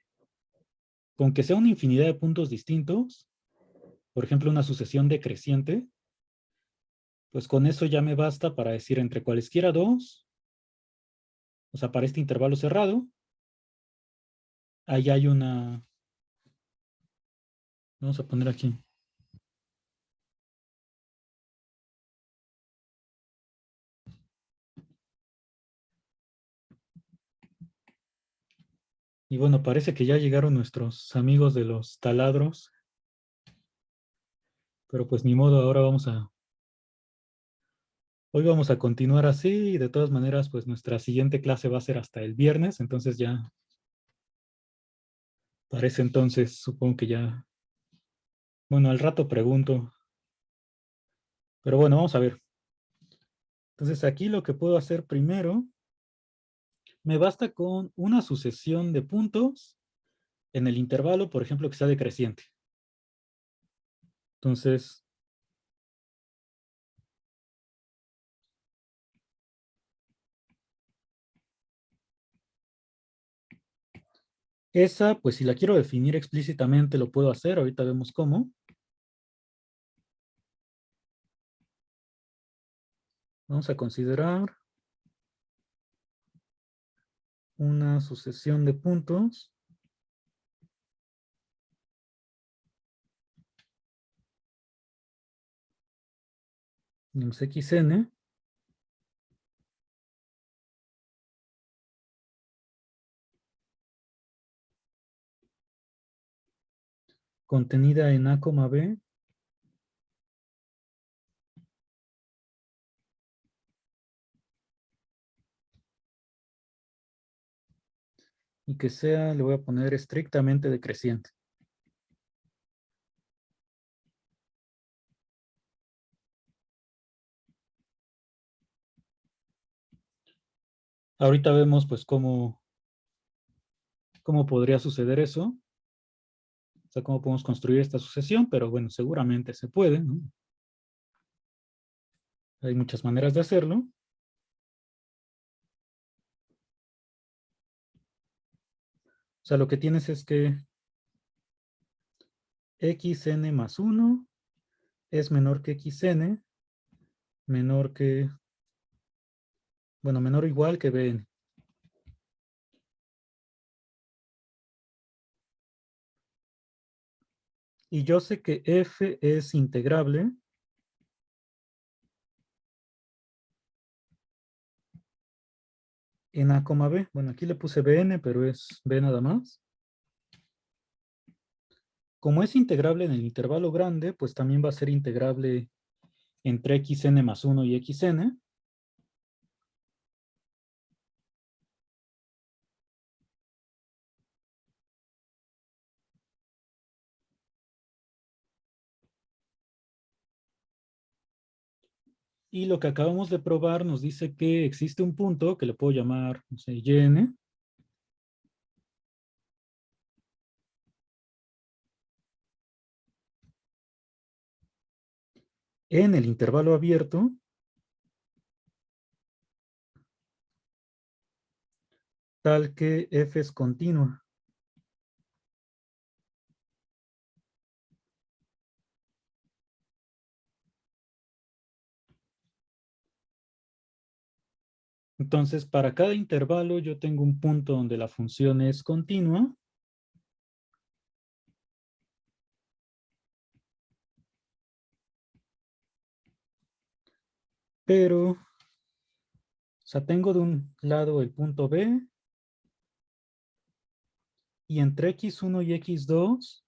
con que sea una infinidad de puntos distintos, por ejemplo, una sucesión decreciente, pues con eso ya me basta para decir entre cualesquiera dos, o sea, para este intervalo cerrado, ahí hay una, vamos a poner aquí. Y bueno, parece que ya llegaron nuestros amigos de los taladros, pero pues ni modo, ahora hoy vamos a continuar así y de todas maneras, pues nuestra siguiente clase va a ser hasta el viernes, entonces ya, para ese entonces, supongo que ya, bueno, al rato pregunto, pero bueno, vamos a ver. Entonces aquí lo que puedo hacer primero, me basta con una sucesión de puntos en el intervalo, por ejemplo, que sea decreciente. Entonces, esa, pues si la quiero definir explícitamente, lo puedo hacer, ahorita vemos cómo. Vamos a considerar una sucesión de puntos xn contenida en A, B y que sea, le voy a poner estrictamente decreciente. Ahorita vemos pues cómo podría suceder eso. O sea, cómo podemos construir esta sucesión, pero bueno, seguramente se puede, ¿no? Hay muchas maneras de hacerlo. O sea, lo que tienes es que xn más 1 es menor que xn, menor que, bueno, menor o igual que bn. Y yo sé que f es integrable en A, B. Bueno, aquí le puse bn, pero es b nada más. Como es integrable en el intervalo grande, pues también va a ser integrable entre xn más 1 y xn. Y lo que acabamos de probar nos dice que existe un punto que le puedo llamar, no sé, yn, en el intervalo abierto tal que f es continua. Entonces, para cada intervalo yo tengo un punto donde la función es continua. Pero, o sea, tengo de un lado el punto B y entre x1 y x2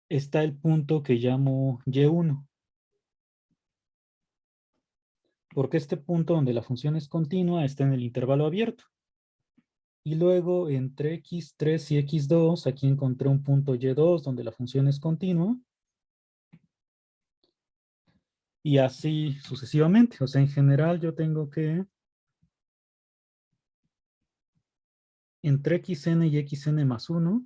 está el punto que llamo y1. porque este punto donde la función es continua está en el intervalo abierto. Y luego entre x3 y x2, aquí encontré un punto y2 donde la función es continua. Y así sucesivamente. O sea, en general yo tengo que entre xn y xn más 1,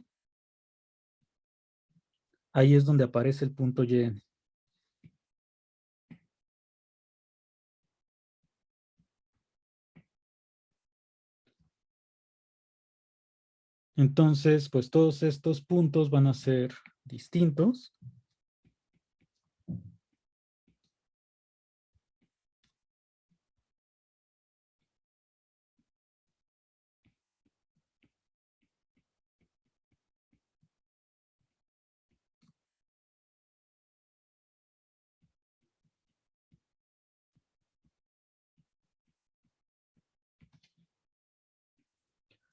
ahí es donde aparece el punto yn. Entonces, pues todos estos puntos van a ser distintos.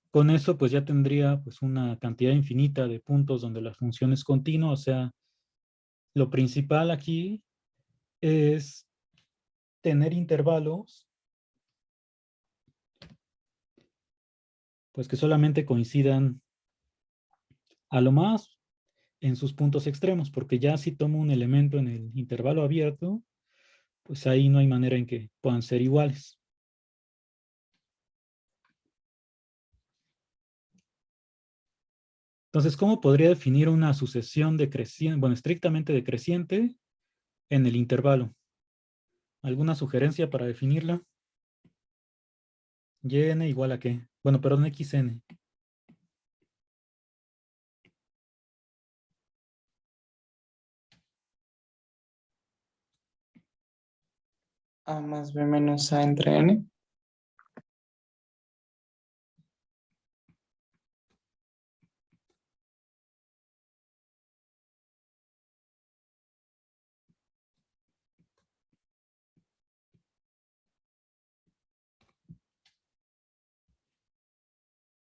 Con eso, pues ya tendría pues una cantidad infinita de puntos donde la función es continua. O sea, lo principal aquí es tener intervalos pues que solamente coincidan a lo más en sus puntos extremos, porque ya si tomo un elemento en el intervalo abierto, pues ahí no hay manera en que puedan ser iguales. Entonces, ¿cómo podría definir una sucesión decreciente, bueno, estrictamente decreciente en el intervalo? ¿Alguna sugerencia para definirla? ¿Yn igual a qué? Bueno, perdón, xn. A más B menos A entre N.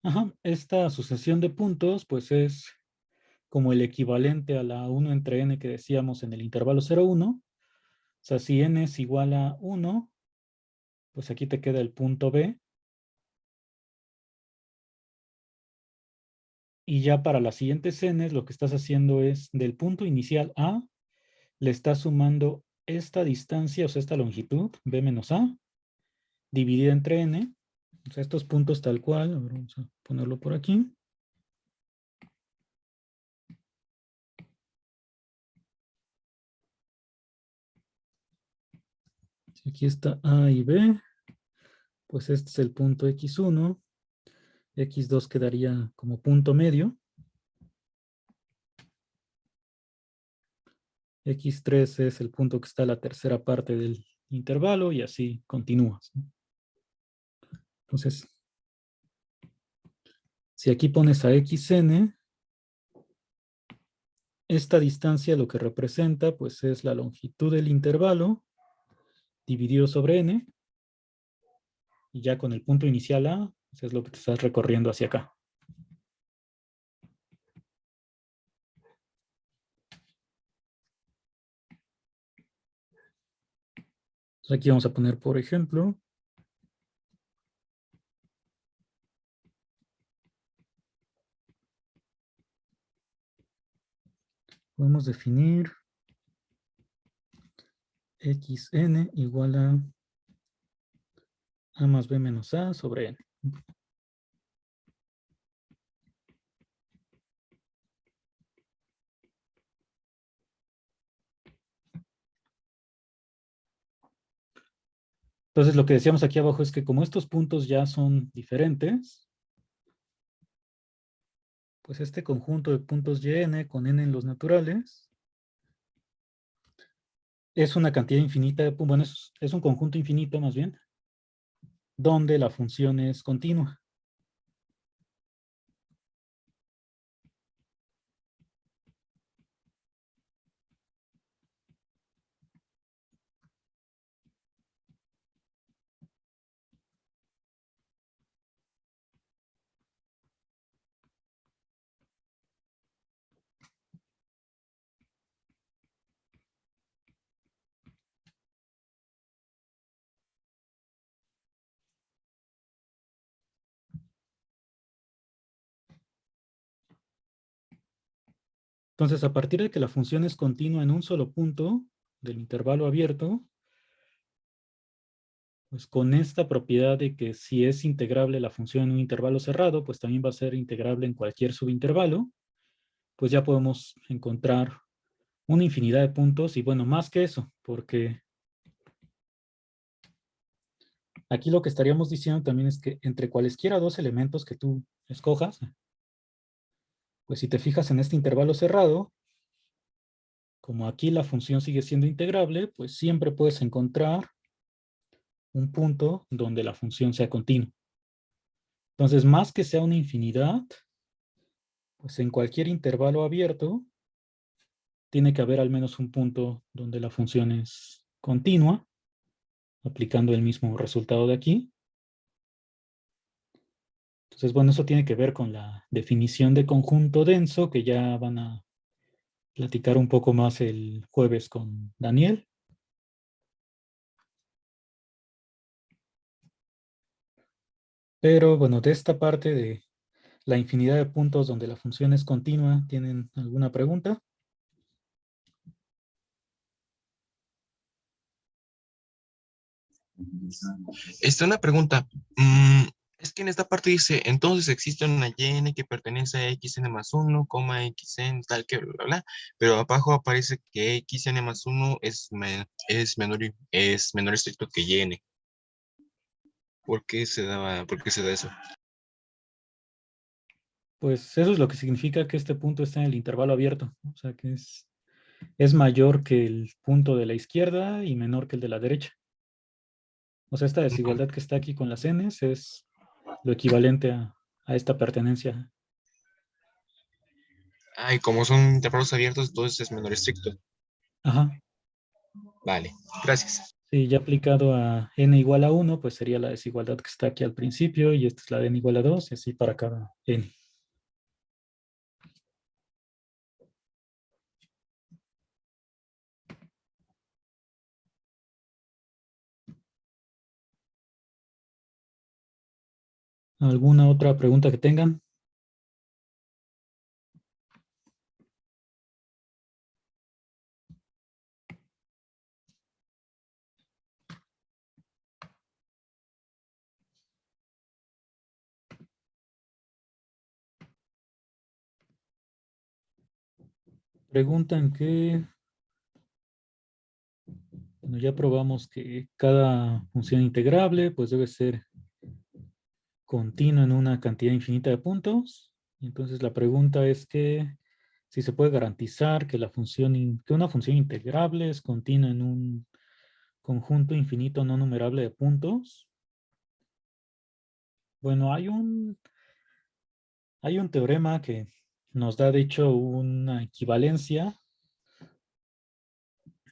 Ajá, esta sucesión de puntos, pues es como el equivalente a la 1 entre n que decíamos en el intervalo 0,1. O sea, si n es igual a 1, pues aquí te queda el punto B. Y ya para las siguientes n, lo que estás haciendo es del punto inicial A, le estás sumando esta distancia, o sea, esta longitud, B menos A, dividida entre n. O sea, estos puntos tal cual. A ver, vamos a ponerlo por aquí. Si aquí está A y B, pues este es el punto x1. X2 quedaría como punto medio. X3 es el punto que está a la tercera parte del intervalo y así continúas, ¿no? Entonces, si aquí pones a xn, esta distancia lo que representa pues es la longitud del intervalo dividido sobre n, y ya con el punto inicial A, pues es lo que te estás recorriendo hacia acá. Entonces aquí vamos a poner, por ejemplo, podemos definir xn igual a más b menos a sobre n. Entonces lo que decíamos aquí abajo es que como estos puntos ya son diferentes, pues este conjunto de puntos yn con n en los naturales es una cantidad infinita de puntos, bueno, es un conjunto infinito más bien, donde la función es continua. Entonces, a partir de que la función es continua en un solo punto del intervalo abierto, pues con esta propiedad de que si es integrable la función en un intervalo cerrado, pues también va a ser integrable en cualquier subintervalo, pues ya podemos encontrar una infinidad de puntos y bueno, más que eso, porque aquí lo que estaríamos diciendo también es que entre cualesquiera dos elementos que tú escojas, pues si te fijas en este intervalo cerrado, como aquí la función sigue siendo integrable, pues siempre puedes encontrar un punto donde la función sea continua. Entonces, más que sea una infinidad, pues en cualquier intervalo abierto, tiene que haber al menos un punto donde la función es continua, aplicando el mismo resultado de aquí. Entonces, bueno, eso tiene que ver con la definición de conjunto denso, que ya van a platicar un poco más el jueves con Daniel. Pero bueno, de esta parte de la infinidad de puntos donde la función es continua, ¿tienen alguna pregunta? Una pregunta. Es que en esta parte dice, entonces existe una y que pertenece a xn más 1, xn tal que bla, bla, bla, pero abajo aparece que xn más 1 es menor estricto que yn. ¿Por qué se da eso? Pues eso es lo que significa que este punto está en el intervalo abierto. O sea que es mayor que el punto de la izquierda y menor que el de la derecha. O sea, esta desigualdad que está aquí con las n's es lo equivalente a esta pertenencia. Ah, y como son intervalos abiertos, entonces es menor estricto. Ajá. Vale, gracias. Sí, ya aplicado a n igual a 1, pues sería la desigualdad que está aquí al principio y esta es la de n igual a 2 y así para cada n. ¿Alguna otra pregunta que tengan? Preguntan que, bueno, ya probamos que cada función integrable pues debe ser continua en una cantidad infinita de puntos. Y entonces la pregunta es que si se puede garantizar que que una función integrable es continua en un conjunto infinito no numerable de puntos. Bueno, hay un teorema que nos da de hecho una equivalencia.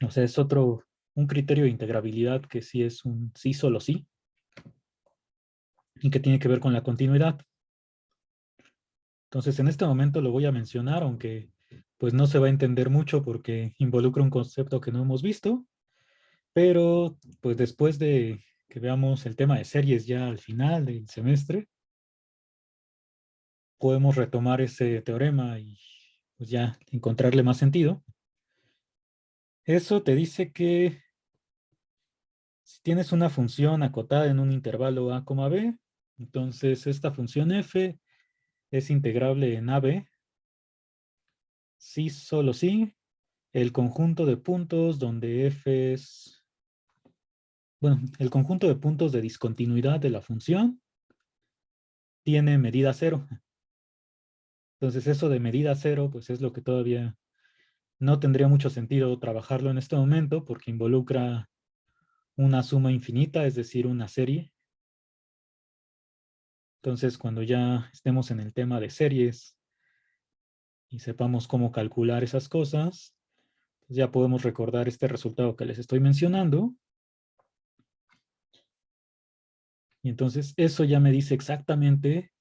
O sea, es un criterio de integrabilidad que sí es un sí solo sí y que tiene que ver con la continuidad. Entonces, en este momento lo voy a mencionar, aunque pues no se va a entender mucho porque involucra un concepto que no hemos visto, pero pues después de que veamos el tema de series ya al final del semestre, podemos retomar ese teorema y pues ya encontrarle más sentido. Eso te dice que si tienes una función acotada en un intervalo a, b, entonces esta función f es integrable en AB, sí, solo sí, el conjunto de puntos donde f es, bueno, el conjunto de puntos de discontinuidad de la función tiene medida cero. Entonces eso de medida cero, pues es lo que todavía no tendría mucho sentido trabajarlo en este momento porque involucra una suma infinita, es decir, una serie. Entonces, cuando ya estemos en el tema de series y sepamos cómo calcular esas cosas, pues ya podemos recordar este resultado que les estoy mencionando. Y entonces eso ya me dice exactamente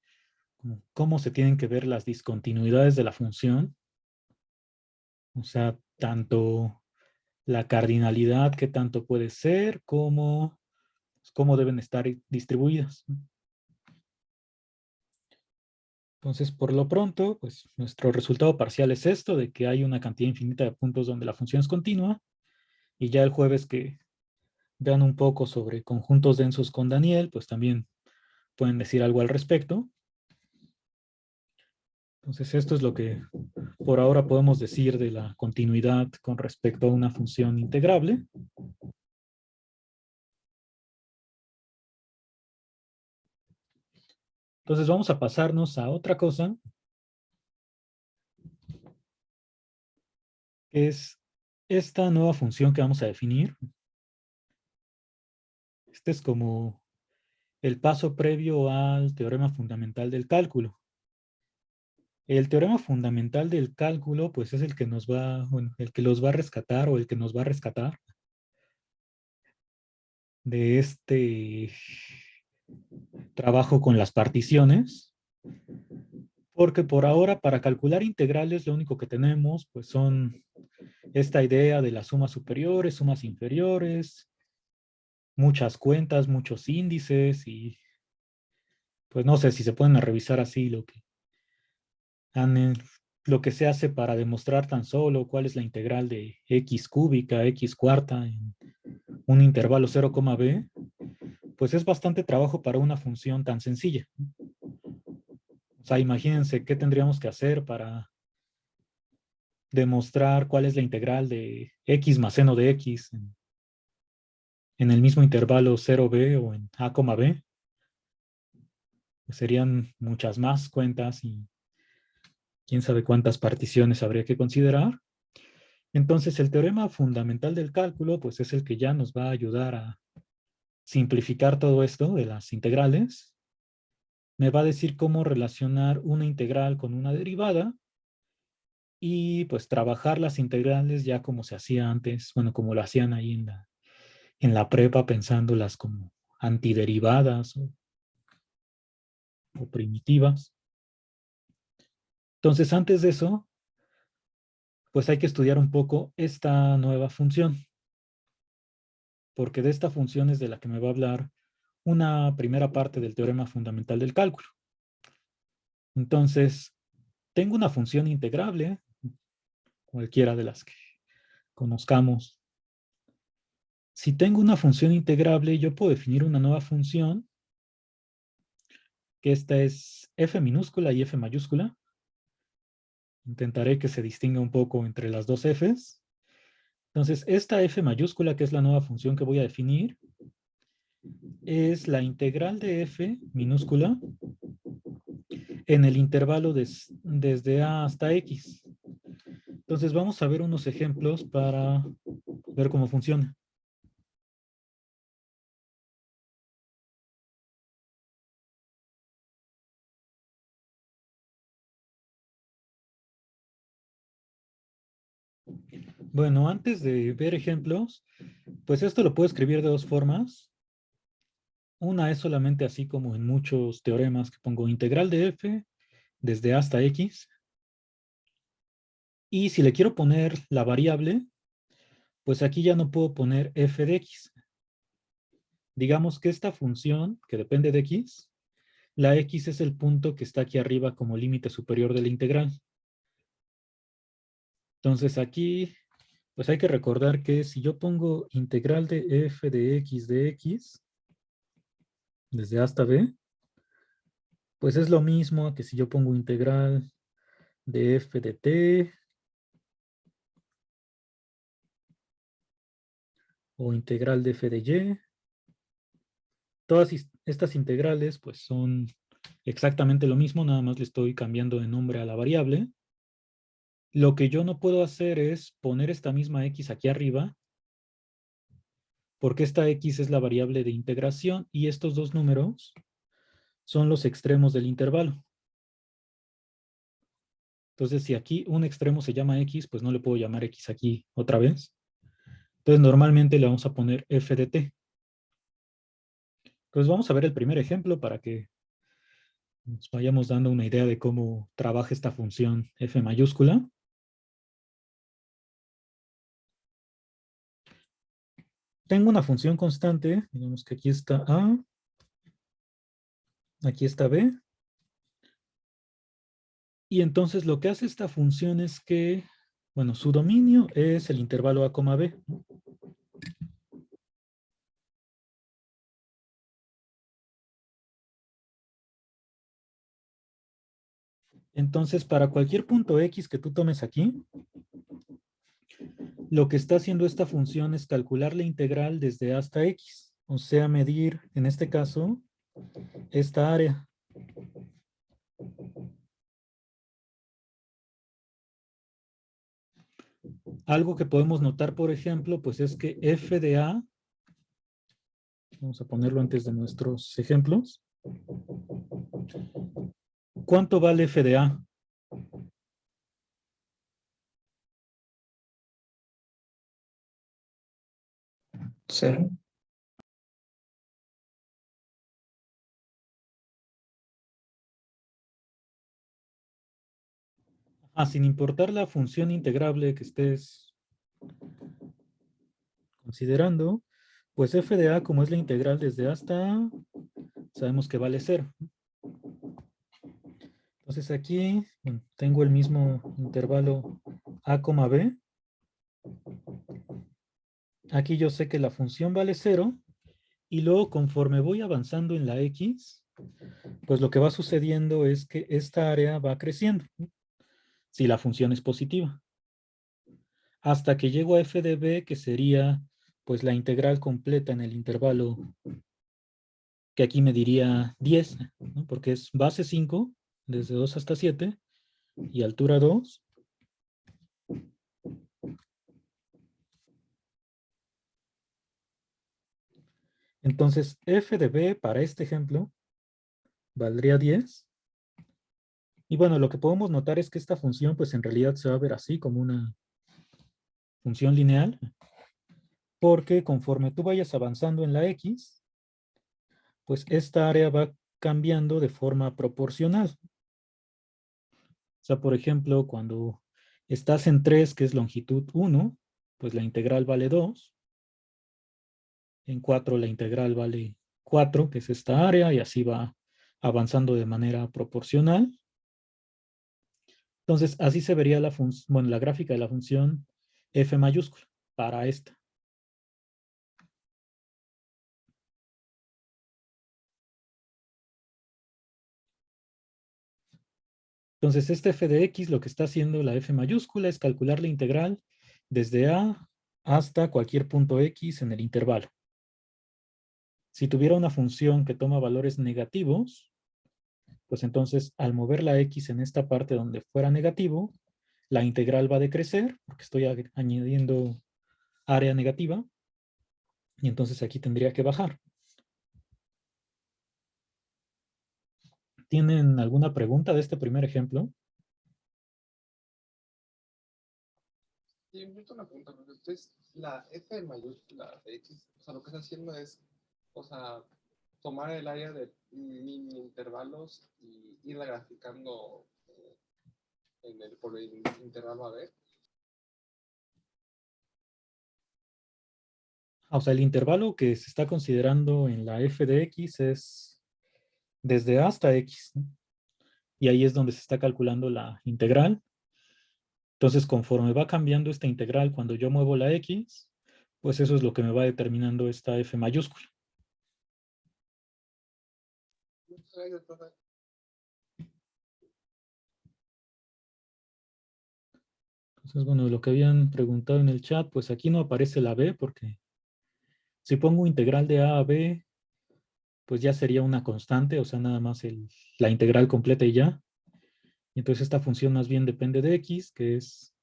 cómo se tienen que ver las discontinuidades de la función. O sea, tanto la cardinalidad que tanto puede ser, como cómo deben estar distribuidas. Entonces, por lo pronto, pues nuestro resultado parcial es esto, de que hay una cantidad infinita de puntos donde la función es continua. Y ya el jueves que vean un poco sobre conjuntos densos con Daniel, pues también pueden decir algo al respecto. Entonces, esto es lo que por ahora podemos decir de la continuidad con respecto a una función integrable. Entonces, vamos a pasarnos a otra cosa, que es esta nueva función que vamos a definir. Este es como el paso previo al teorema fundamental del cálculo. El teorema fundamental del cálculo, pues es el que nos va, bueno, el que los va a rescatar o el que nos va a rescatar de este trabajo con las particiones, porque por ahora para calcular integrales lo único que tenemos pues son esta idea de las sumas superiores, sumas inferiores, muchas cuentas, muchos índices y pues no sé si se pueden revisar así han, lo que se hace para demostrar tan solo cuál es la integral de x cúbica, x cuarta en un intervalo 0, b, pues es bastante trabajo para una función tan sencilla. O sea, imagínense qué tendríamos que hacer para demostrar cuál es la integral de x más seno de x en el mismo intervalo 0b o en a, b. Pues serían muchas más cuentas y quién sabe cuántas particiones habría que considerar. Entonces, el teorema fundamental del cálculo, pues es el que ya nos va a ayudar a simplificar todo esto de las integrales. Me va a decir cómo relacionar una integral con una derivada y pues trabajar las integrales ya como se hacía antes, bueno, como lo hacían ahí en la prepa, pensándolas como antiderivadas o primitivas. Entonces, antes de eso, pues hay que estudiar un poco esta nueva función, porque de esta función es de la que me va a hablar una primera parte del teorema fundamental del cálculo. Entonces, tengo una función integrable, cualquiera de las que conozcamos. Si tengo una función integrable, yo puedo definir una nueva función, que esta es f minúscula y f mayúscula. Intentaré que se distinga un poco entre las dos f's. Entonces, esta f mayúscula, que es la nueva función que voy a definir, es la integral de f minúscula en el intervalo desde a hasta x. Entonces, vamos a ver unos ejemplos para ver cómo funciona. Bueno, antes de ver ejemplos, pues esto lo puedo escribir de dos formas. Una es solamente así como en muchos teoremas que pongo integral de f desde a hasta x. Y si le quiero poner la variable, pues aquí ya no puedo poner f de x. Digamos que esta función, que depende de x, la x es el punto que está aquí arriba como límite superior de la integral. Entonces aquí, pues hay que recordar que si yo pongo integral de f de x, desde a hasta b, pues es lo mismo que si yo pongo integral de f de t, o integral de f de y. Todas estas integrales pues son exactamente lo mismo, nada más le estoy cambiando de nombre a la variable. Lo que yo no puedo hacer es poner esta misma x aquí arriba, porque esta x es la variable de integración y estos dos números son los extremos del intervalo. Entonces, si aquí un extremo se llama x, pues no le puedo llamar x aquí otra vez. Entonces, normalmente le vamos a poner f de t. Entonces, vamos a ver el primer ejemplo para que nos vayamos dando una idea de cómo trabaja esta función f mayúscula. Tengo una función constante, digamos que aquí está a, aquí está b, Y entonces lo que hace esta función es que, bueno, su dominio es el intervalo a, b. Entonces, para cualquier punto x que tú tomes aquí, lo que está haciendo esta función es calcular la integral desde a hasta x. O sea, medir, en este caso, esta área. Algo que podemos notar, por ejemplo, pues es que f de a, vamos a ponerlo antes de nuestros ejemplos. ¿Cuánto vale f de a? Cero. Sin importar la función integrable que estés considerando, pues f de a, como es la integral desde a hasta a, sabemos que vale 0. Entonces aquí, bueno, tengo el mismo intervalo a, b. Aquí yo sé que la función vale 0. Y luego, conforme voy avanzando en la x, pues lo que va sucediendo es que esta área va creciendo, ¿no? Si la función es positiva. Hasta que llego a f de b, que sería pues la integral completa en el intervalo, que aquí me diría 10, ¿no? Porque es base 5, desde 2 hasta 7, y altura 2. Entonces, f de b para este ejemplo valdría 10. Y bueno, lo que podemos notar es que esta función pues en realidad se va a ver así, como una función lineal, porque conforme tú vayas avanzando en la x, pues esta área va cambiando de forma proporcional. O sea, por ejemplo, cuando estás en 3, que es longitud 1, pues la integral vale 2. En 4 la integral vale 4, que es esta área, y así va avanzando de manera proporcional. Entonces, así se vería la bueno, la gráfica de la función f mayúscula para esta. Entonces, este f de x, lo que está haciendo la f mayúscula es calcular la integral desde a hasta cualquier punto x en el intervalo. Si tuviera una función que toma valores negativos, pues entonces al mover la x en esta parte donde fuera negativo, la integral va a decrecer, porque estoy añadiendo área negativa, y entonces aquí tendría que bajar. ¿Tienen alguna pregunta de este primer ejemplo? Sí, yo tengo una pregunta, porque ustedes, la F mayúscula de X, o sea, lo que está haciendo es, o sea, tomar el área de mini intervalos y irla graficando por el intervalo a B. O sea, el intervalo que se está considerando en la f de x es desde a hasta x, ¿no? Y ahí es donde se está calculando la integral. Entonces, conforme va cambiando esta integral cuando yo muevo la x, pues eso es lo que me va determinando esta f mayúscula. Entonces, bueno, lo que habían preguntado en el chat, pues aquí no aparece la b, porque si pongo integral de a b, pues ya sería una constante, o sea, nada más la integral completa y ya. Y entonces esta función más bien depende de x, que es,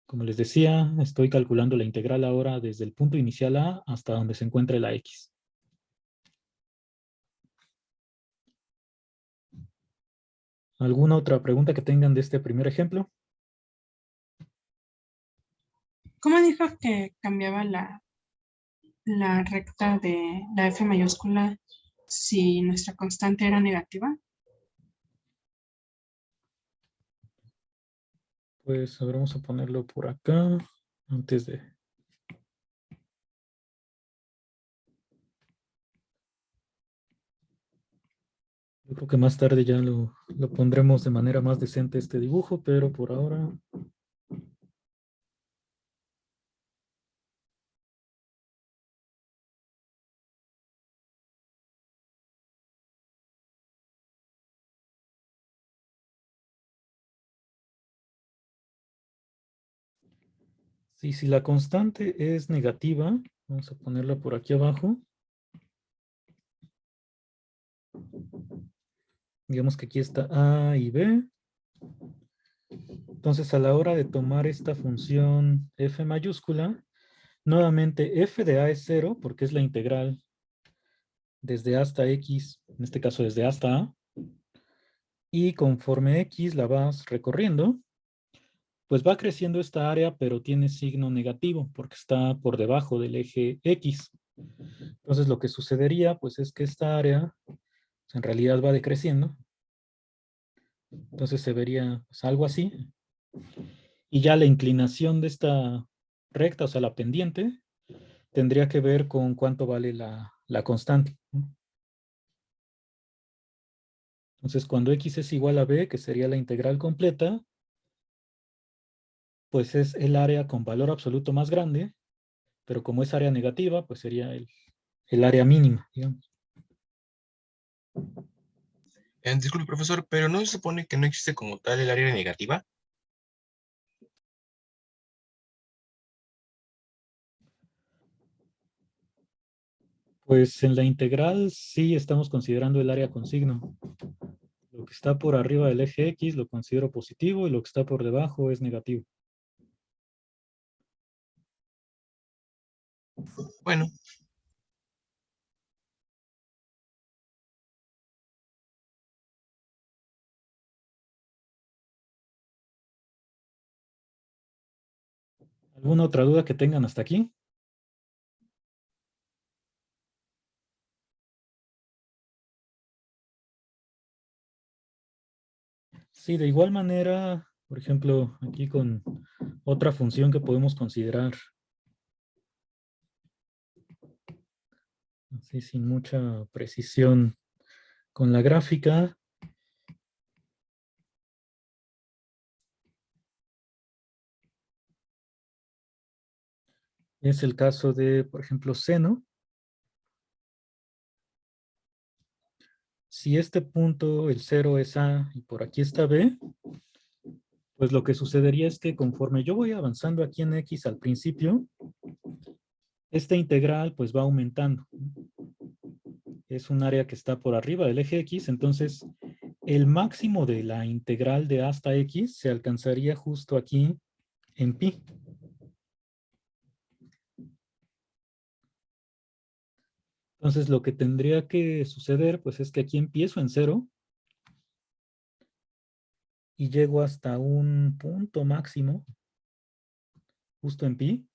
como les decía, estoy calculando la integral ahora desde el punto inicial a hasta donde se encuentre la x. ¿Alguna otra pregunta que tengan de este primer ejemplo? ¿Cómo dijo que cambiaba la recta de la F mayúscula si nuestra constante era negativa? Pues a ver, vamos a ponerlo por acá, antes de... Yo creo que más tarde ya lo pondremos de manera más decente este dibujo, pero por ahora... Sí, si la constante es negativa, vamos a ponerla por aquí abajo. Digamos que aquí está A y B. Entonces, a la hora de tomar esta función f mayúscula, nuevamente f de a es 0 porque es la integral desde A hasta x, en este caso desde A hasta A. Y conforme x la vas recorriendo, pues va creciendo esta área, pero tiene signo negativo porque está por debajo del eje x. Entonces, lo que sucedería, pues es que esta área pues, en realidad va decreciendo. Entonces se vería pues, algo así. Y ya la inclinación de esta recta, o sea, la pendiente, tendría que ver con cuánto vale la constante, ¿no? Entonces, cuando x es igual a b, que sería la integral completa, pues es el área con valor absoluto más grande, pero como es área negativa, pues sería el área mínima, digamos. Disculpe, profesor, pero ¿no se supone que no existe como tal el área negativa? Pues en la integral sí estamos considerando el área con signo. Lo que está por arriba del eje x lo considero positivo y lo que está por debajo es negativo. Bueno, ¿Alguna otra duda que tengan hasta aquí? Sí, de igual manera, por ejemplo, aquí con otra función que podemos considerar, así sin mucha precisión con la gráfica, es el caso de, por ejemplo, seno. Si este punto, el 0 es A y por aquí está B, pues lo que sucedería es que conforme yo voy avanzando aquí en X al principio, esta integral pues va aumentando. Es un área que está por arriba del eje X, entonces el máximo de la integral de hasta X se alcanzaría justo aquí en pi. Entonces lo que tendría que suceder pues es que aquí empiezo en 0 y llego hasta un punto máximo justo en pi.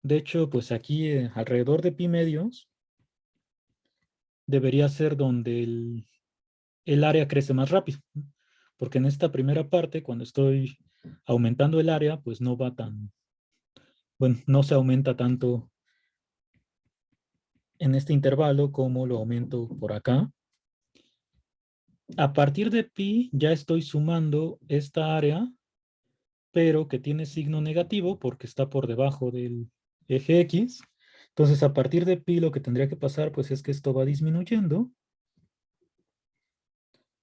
De hecho, pues aquí alrededor de pi medios debería ser donde el área crece más rápido, ¿no? Porque en esta primera parte, cuando estoy aumentando el área, pues no va tan, bueno, no se aumenta tanto en este intervalo como lo aumento por acá. A partir de pi ya estoy sumando esta área, pero que tiene signo negativo porque está por debajo del eje X. Entonces, a partir de pi lo que tendría que pasar pues es que esto va disminuyendo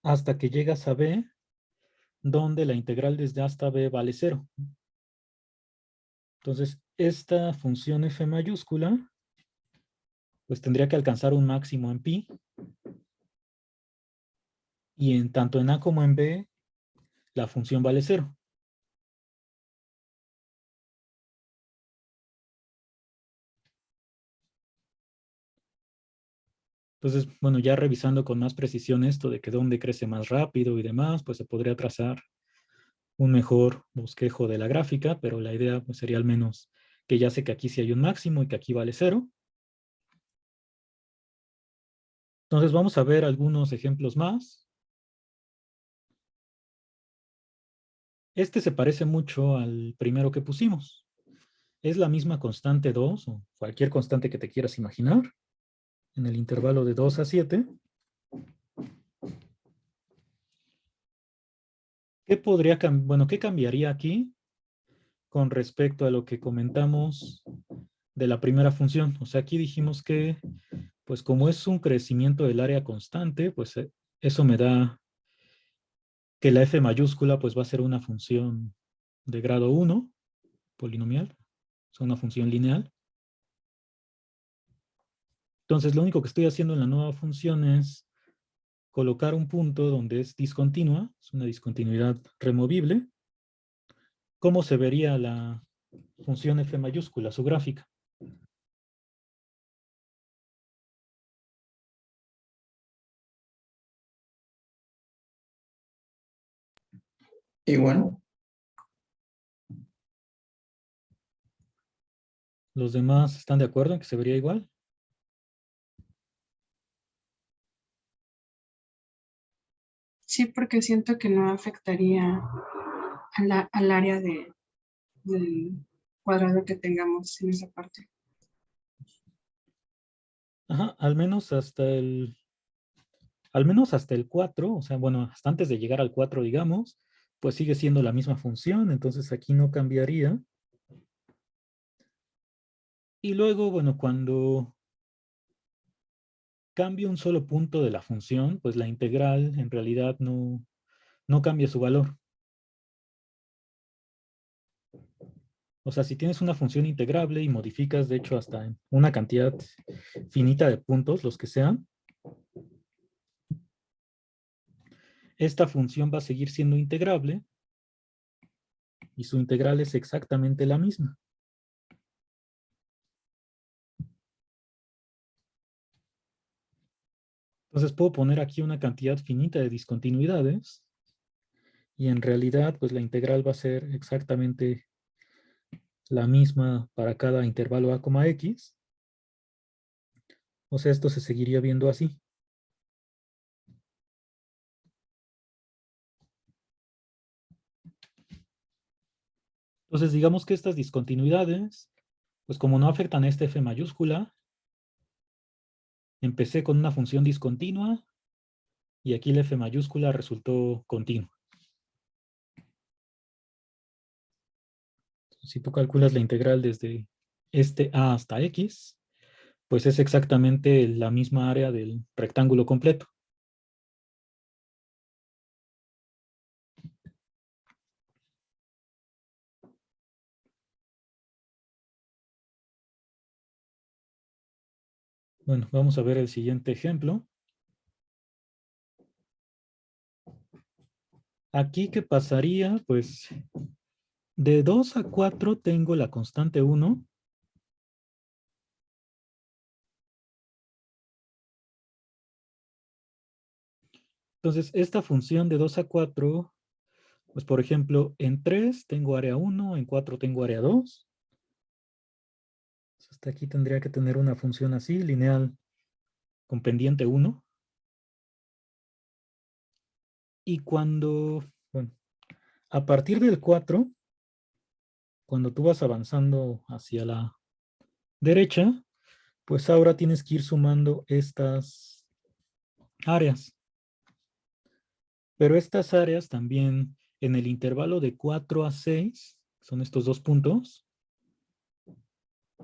hasta que llegas a b, donde la integral desde a hasta b vale 0. Entonces, esta función f mayúscula pues tendría que alcanzar un máximo en pi, y en tanto en a como en b la función vale 0. Entonces, bueno, ya revisando con más precisión esto de que dónde crece más rápido y demás, pues se podría trazar un mejor bosquejo de la gráfica, pero la idea pues, sería al menos que ya sé que aquí sí hay un máximo y que aquí vale 0. Entonces vamos a ver algunos ejemplos más. Este se parece mucho al primero que pusimos. es la misma constante 2 o cualquier constante que te quieras imaginar en el intervalo de 2 a 7. ¿Qué cambiaría aquí con respecto a lo que comentamos de la primera función? O sea, aquí dijimos que, pues como es un crecimiento del área constante, pues eso me da que la f mayúscula pues va a ser una función de grado 1, polinomial, o sea, una función lineal. Entonces, lo único que estoy haciendo en la nueva función es colocar un punto donde es discontinua, es una discontinuidad removible. ¿Cómo se vería la función f mayúscula, su gráfica? Igual. ¿Los demás están de acuerdo en que se vería igual? Sí, porque siento que no afectaría al área del cuadrado que tengamos en esa parte. Ajá, al menos hasta el 4, o sea, bueno, hasta antes de llegar al 4, digamos, pues sigue siendo la misma función, entonces aquí no cambiaría. Y luego, bueno, cuando cambio un solo punto de la función, pues la integral en realidad no cambia su valor. O sea, si tienes una función integrable y modificas, de hecho, hasta en una cantidad finita de puntos, los que sean, esta función va a seguir siendo integrable y su integral es exactamente la misma. Entonces puedo poner aquí una cantidad finita de discontinuidades y en realidad pues la integral va a ser exactamente la misma para cada intervalo a, x. O sea, esto se seguiría viendo así. Entonces digamos que estas discontinuidades, pues como no afectan a esta f mayúscula, empecé con una función discontinua y aquí la f mayúscula resultó continua. Si tú calculas la integral desde este a hasta x, pues es exactamente la misma área del rectángulo completo. Bueno, vamos a ver el siguiente ejemplo. Aquí, ¿qué pasaría? Pues de 2 a 4 tengo la constante 1. Entonces, esta función de 2 a 4, pues por ejemplo, en 3 tengo área 1, en 4 tengo área 2. Hasta aquí tendría que tener una función así, lineal, con pendiente 1. Y bueno, a partir del 4, cuando tú vas avanzando hacia la derecha, pues ahora tienes que ir sumando estas áreas. Pero estas áreas también en el intervalo de 4 a 6, son estos dos puntos,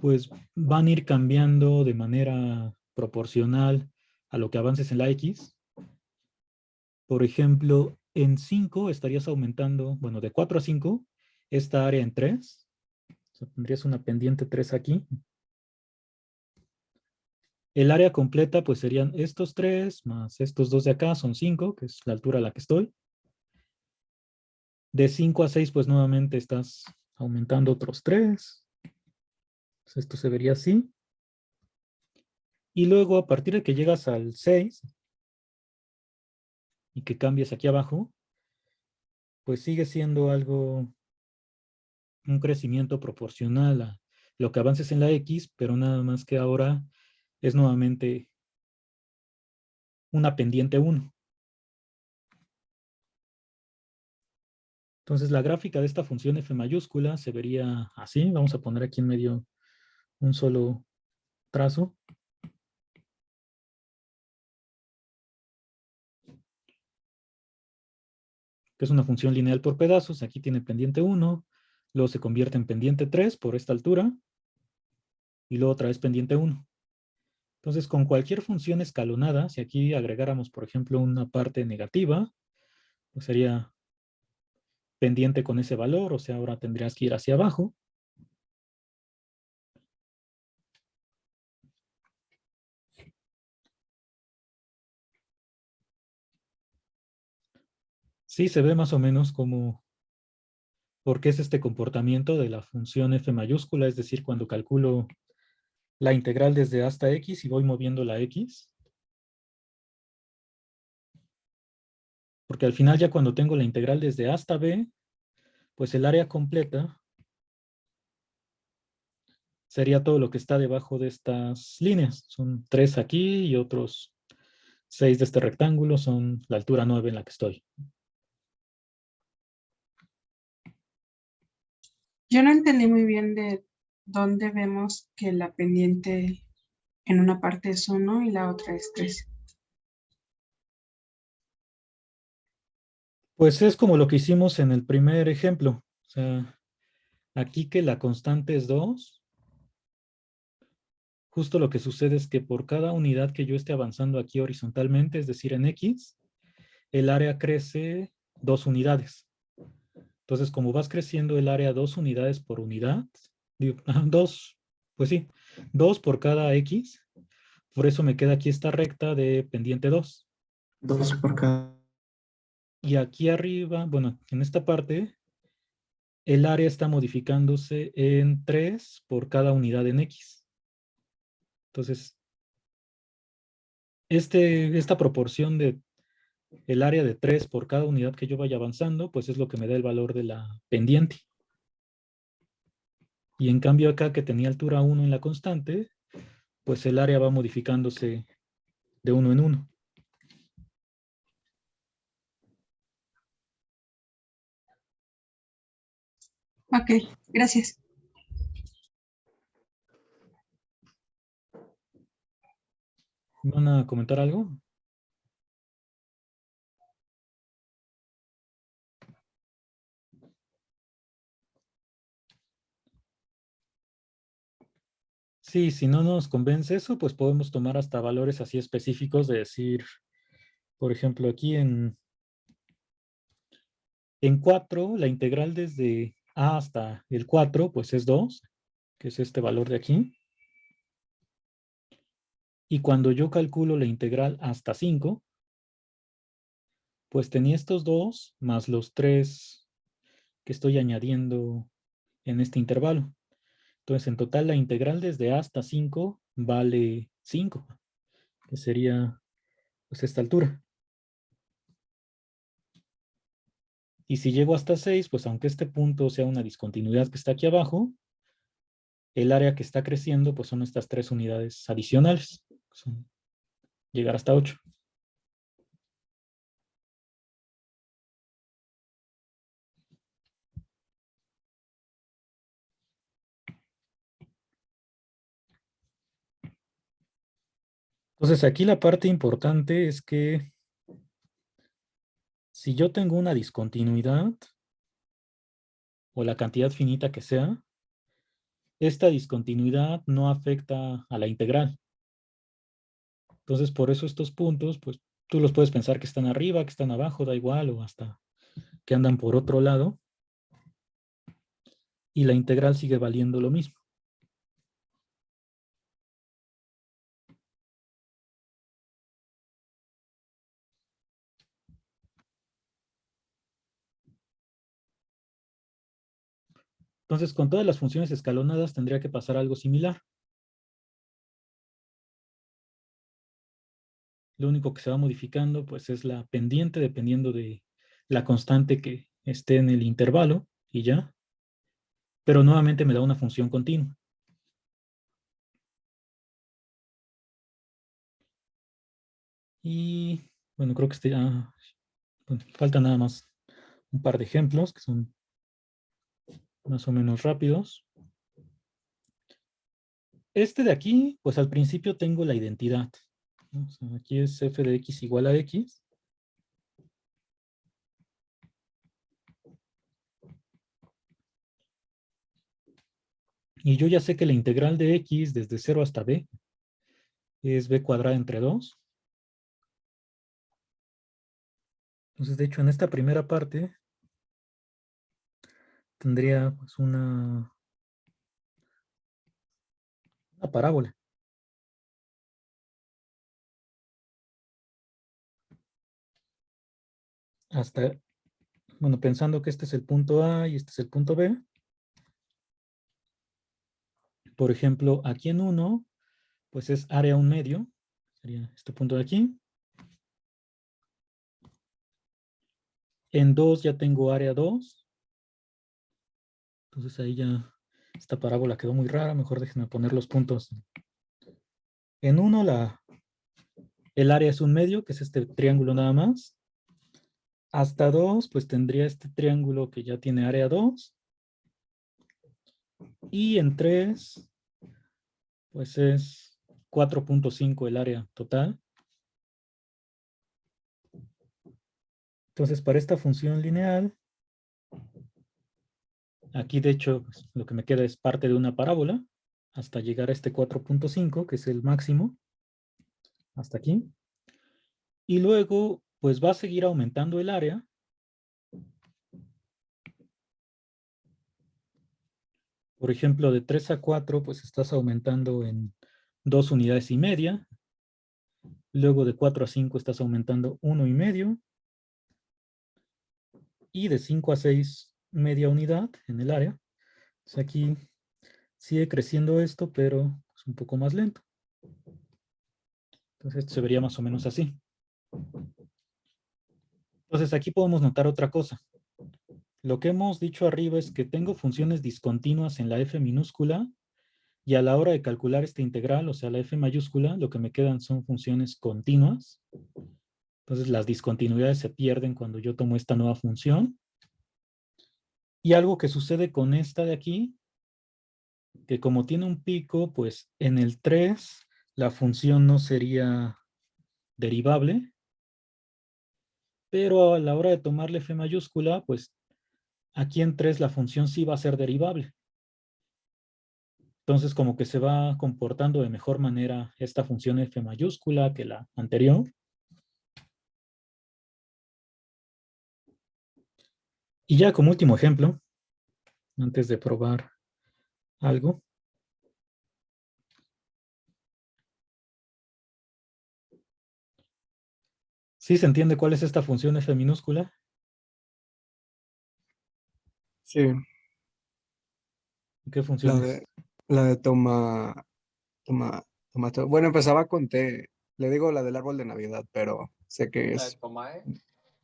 pues van a ir cambiando de manera proporcional a lo que avances en la X. Por ejemplo, en 5 estarías aumentando, bueno, de 4 a 5, esta área en 3. O sea, tendrías una pendiente 3 aquí. El área completa, pues serían estos 3 más estos 2 de acá, son 5, que es la altura a la que estoy. De 5 a 6, pues nuevamente estás aumentando otros 3. Entonces, esto se vería así. Y luego, a partir de que llegas al 6 y que cambies aquí abajo, pues sigue siendo un crecimiento proporcional a lo que avances en la X, pero nada más que ahora es nuevamente una pendiente 1. Entonces la gráfica de esta función f mayúscula se vería así. Vamos a poner aquí en medio un solo trazo. Que es una función lineal por pedazos. Aquí tiene pendiente 1, luego se convierte en pendiente 3 por esta altura, y luego otra vez pendiente 1. Entonces, con cualquier función escalonada, si aquí agregáramos, por ejemplo, una parte negativa, pues sería pendiente con ese valor, o sea, ahora tendrías que ir hacia abajo. Sí, se ve más o menos como por qué es este comportamiento de la función f mayúscula, es decir, cuando calculo la integral desde hasta x y voy moviendo la x. Porque al final ya cuando tengo la integral desde hasta b, pues el área completa sería todo lo que está debajo de estas líneas. Son 3 aquí y otros 6 de este rectángulo, son la altura 9 en la que estoy. Yo no entendí muy bien de dónde vemos que la pendiente en una parte es 1 y la otra es 3. Pues es como lo que hicimos en el primer ejemplo. O sea, aquí que la constante es 2, justo lo que sucede es que por cada unidad que yo esté avanzando aquí horizontalmente, es decir, en X, el área crece 2 unidades. Entonces, como vas creciendo el área 2 unidades por unidad, digo, 2, pues sí, 2 por cada X, por eso me queda aquí esta recta de pendiente 2. 2 por cada. Y aquí arriba, bueno, en esta parte, el área está modificándose en 3 por cada unidad en X. Entonces, esta proporción de el área de 3 por cada unidad que yo vaya avanzando, pues es lo que me da el valor de la pendiente. Y en cambio acá que tenía altura 1 en la constante, pues el área va modificándose de 1 en 1. Ok, gracias. ¿Van a comentar algo? Sí, si no nos convence eso, pues podemos tomar hasta valores así específicos de decir, por ejemplo, aquí en 4, la integral desde a hasta el 4, pues es 2, que es este valor de aquí. Y cuando yo calculo la integral hasta 5, pues tenía estos 2 más los 3 que estoy añadiendo en este intervalo. Entonces, en total, la integral desde a hasta 5 vale 5, que sería pues esta altura. Y si llego hasta 6, pues aunque este punto sea una discontinuidad que está aquí abajo, el área que está creciendo pues son estas 3 unidades adicionales. Son llegar hasta 8. Entonces aquí la parte importante es que si yo tengo una discontinuidad o la cantidad finita que sea, esta discontinuidad no afecta a la integral. Entonces por eso estos puntos, pues tú los puedes pensar que están arriba, que están abajo, da igual, o hasta que andan por otro lado. Y la integral sigue valiendo lo mismo. Entonces, con todas las funciones escalonadas tendría que pasar algo similar. Lo único que se va modificando, pues, es la pendiente dependiendo de la constante que esté en el intervalo y ya. Pero nuevamente me da una función continua. Y, bueno, creo que bueno, falta nada más un par de ejemplos que son más o menos rápidos. Este de aquí, pues al principio tengo la identidad, ¿no? O sea, aquí es f de x igual a x. Y yo ya sé que la integral de x desde 0 hasta b es b cuadrada entre 2. Entonces, de hecho, en esta primera parte tendría pues una parábola. Hasta, bueno, pensando que este es el punto A y este es el punto B. Por ejemplo, aquí en 1, pues es área 1/2. Sería este punto de aquí. En 2 ya tengo área 2. Entonces ahí ya esta parábola quedó muy rara. Mejor déjenme poner los puntos. En 1 el área es 1/2, que es este triángulo nada más. Hasta 2, pues tendría este triángulo que ya tiene área 2. Y en 3, pues es 4.5 el área total. Entonces, para esta función lineal, aquí de hecho pues, lo que me queda es parte de una parábola hasta llegar a este 4.5, que es el máximo, hasta aquí. Y luego, pues va a seguir aumentando el área. Por ejemplo, de 3 a 4, pues estás aumentando en 2 unidades y media. Luego de 4 a 5 estás aumentando 1,5. Y de 5 a 6, media unidad en el área. Entonces aquí sigue creciendo esto, pero es un poco más lento. Entonces esto se vería más o menos así. Entonces aquí podemos notar otra cosa. Lo que hemos dicho arriba es que tengo funciones discontinuas en la f minúscula y a la hora de calcular esta integral, o sea, la f mayúscula, lo que me quedan son funciones continuas. Entonces las discontinuidades se pierden cuando yo tomo esta nueva función. Y algo que sucede con esta de aquí, que como tiene un pico, pues en el 3 la función no sería derivable, pero a la hora de tomarle f mayúscula, pues aquí en 3 la función sí va a ser derivable. Entonces como que se va comportando de mejor manera esta función f mayúscula que la anterior. Y ya como último ejemplo, antes de probar algo. ¿Sí se entiende cuál es esta función f minúscula? Sí, ¿Qué la función es? de, la de bueno, empezaba con T. Le digo la del árbol de Navidad, pero sé que La de es. Tomae.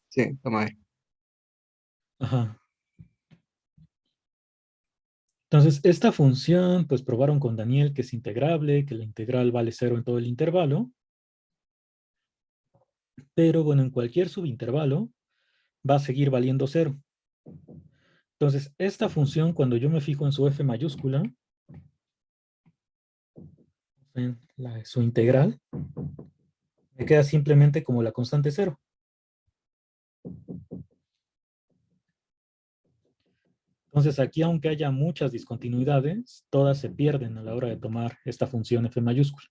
Sí, Tomae. Ajá. Entonces, esta función, pues probaron con Daniel que es integrable, que la integral vale 0 en todo el intervalo. Pero bueno, en cualquier subintervalo va a seguir valiendo 0. Entonces, esta función, cuando yo me fijo en su f mayúscula, en su integral, me queda simplemente como la constante 0. Entonces, aquí, aunque haya muchas discontinuidades, todas se pierden a la hora de tomar esta función f mayúscula.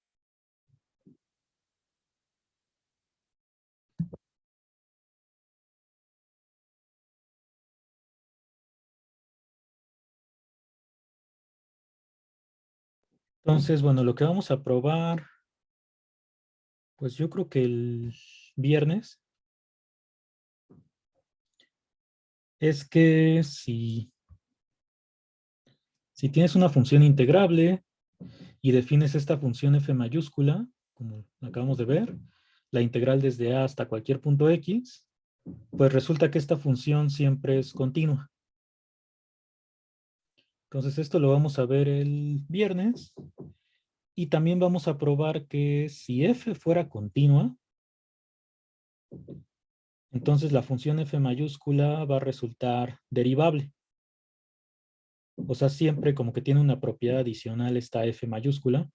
Entonces, bueno, lo que vamos a probar, pues yo creo que el viernes, es que si tienes una función integrable y defines esta función f mayúscula, como acabamos de ver, la integral desde a hasta cualquier punto x, pues resulta que esta función siempre es continua. Entonces esto lo vamos a ver el viernes. Y también vamos a probar que si f fuera continua, entonces la función f mayúscula va a resultar derivable. O sea, siempre como que tiene una propiedad adicional esta f mayúscula.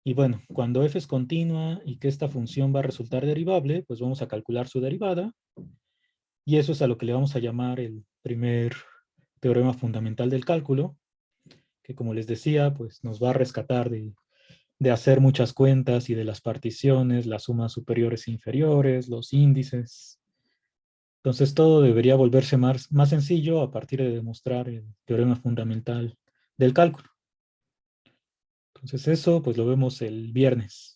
Y bueno, cuando f es continua y que esta función va a resultar derivable, pues vamos a calcular su derivada. Y eso es a lo que le vamos a llamar el primer teorema fundamental del cálculo, que como les decía, pues nos va a rescatar de hacer muchas cuentas y de las particiones, las sumas superiores e inferiores, los índices. Entonces todo debería volverse más sencillo a partir de demostrar el teorema fundamental del cálculo. Entonces eso pues lo vemos el viernes.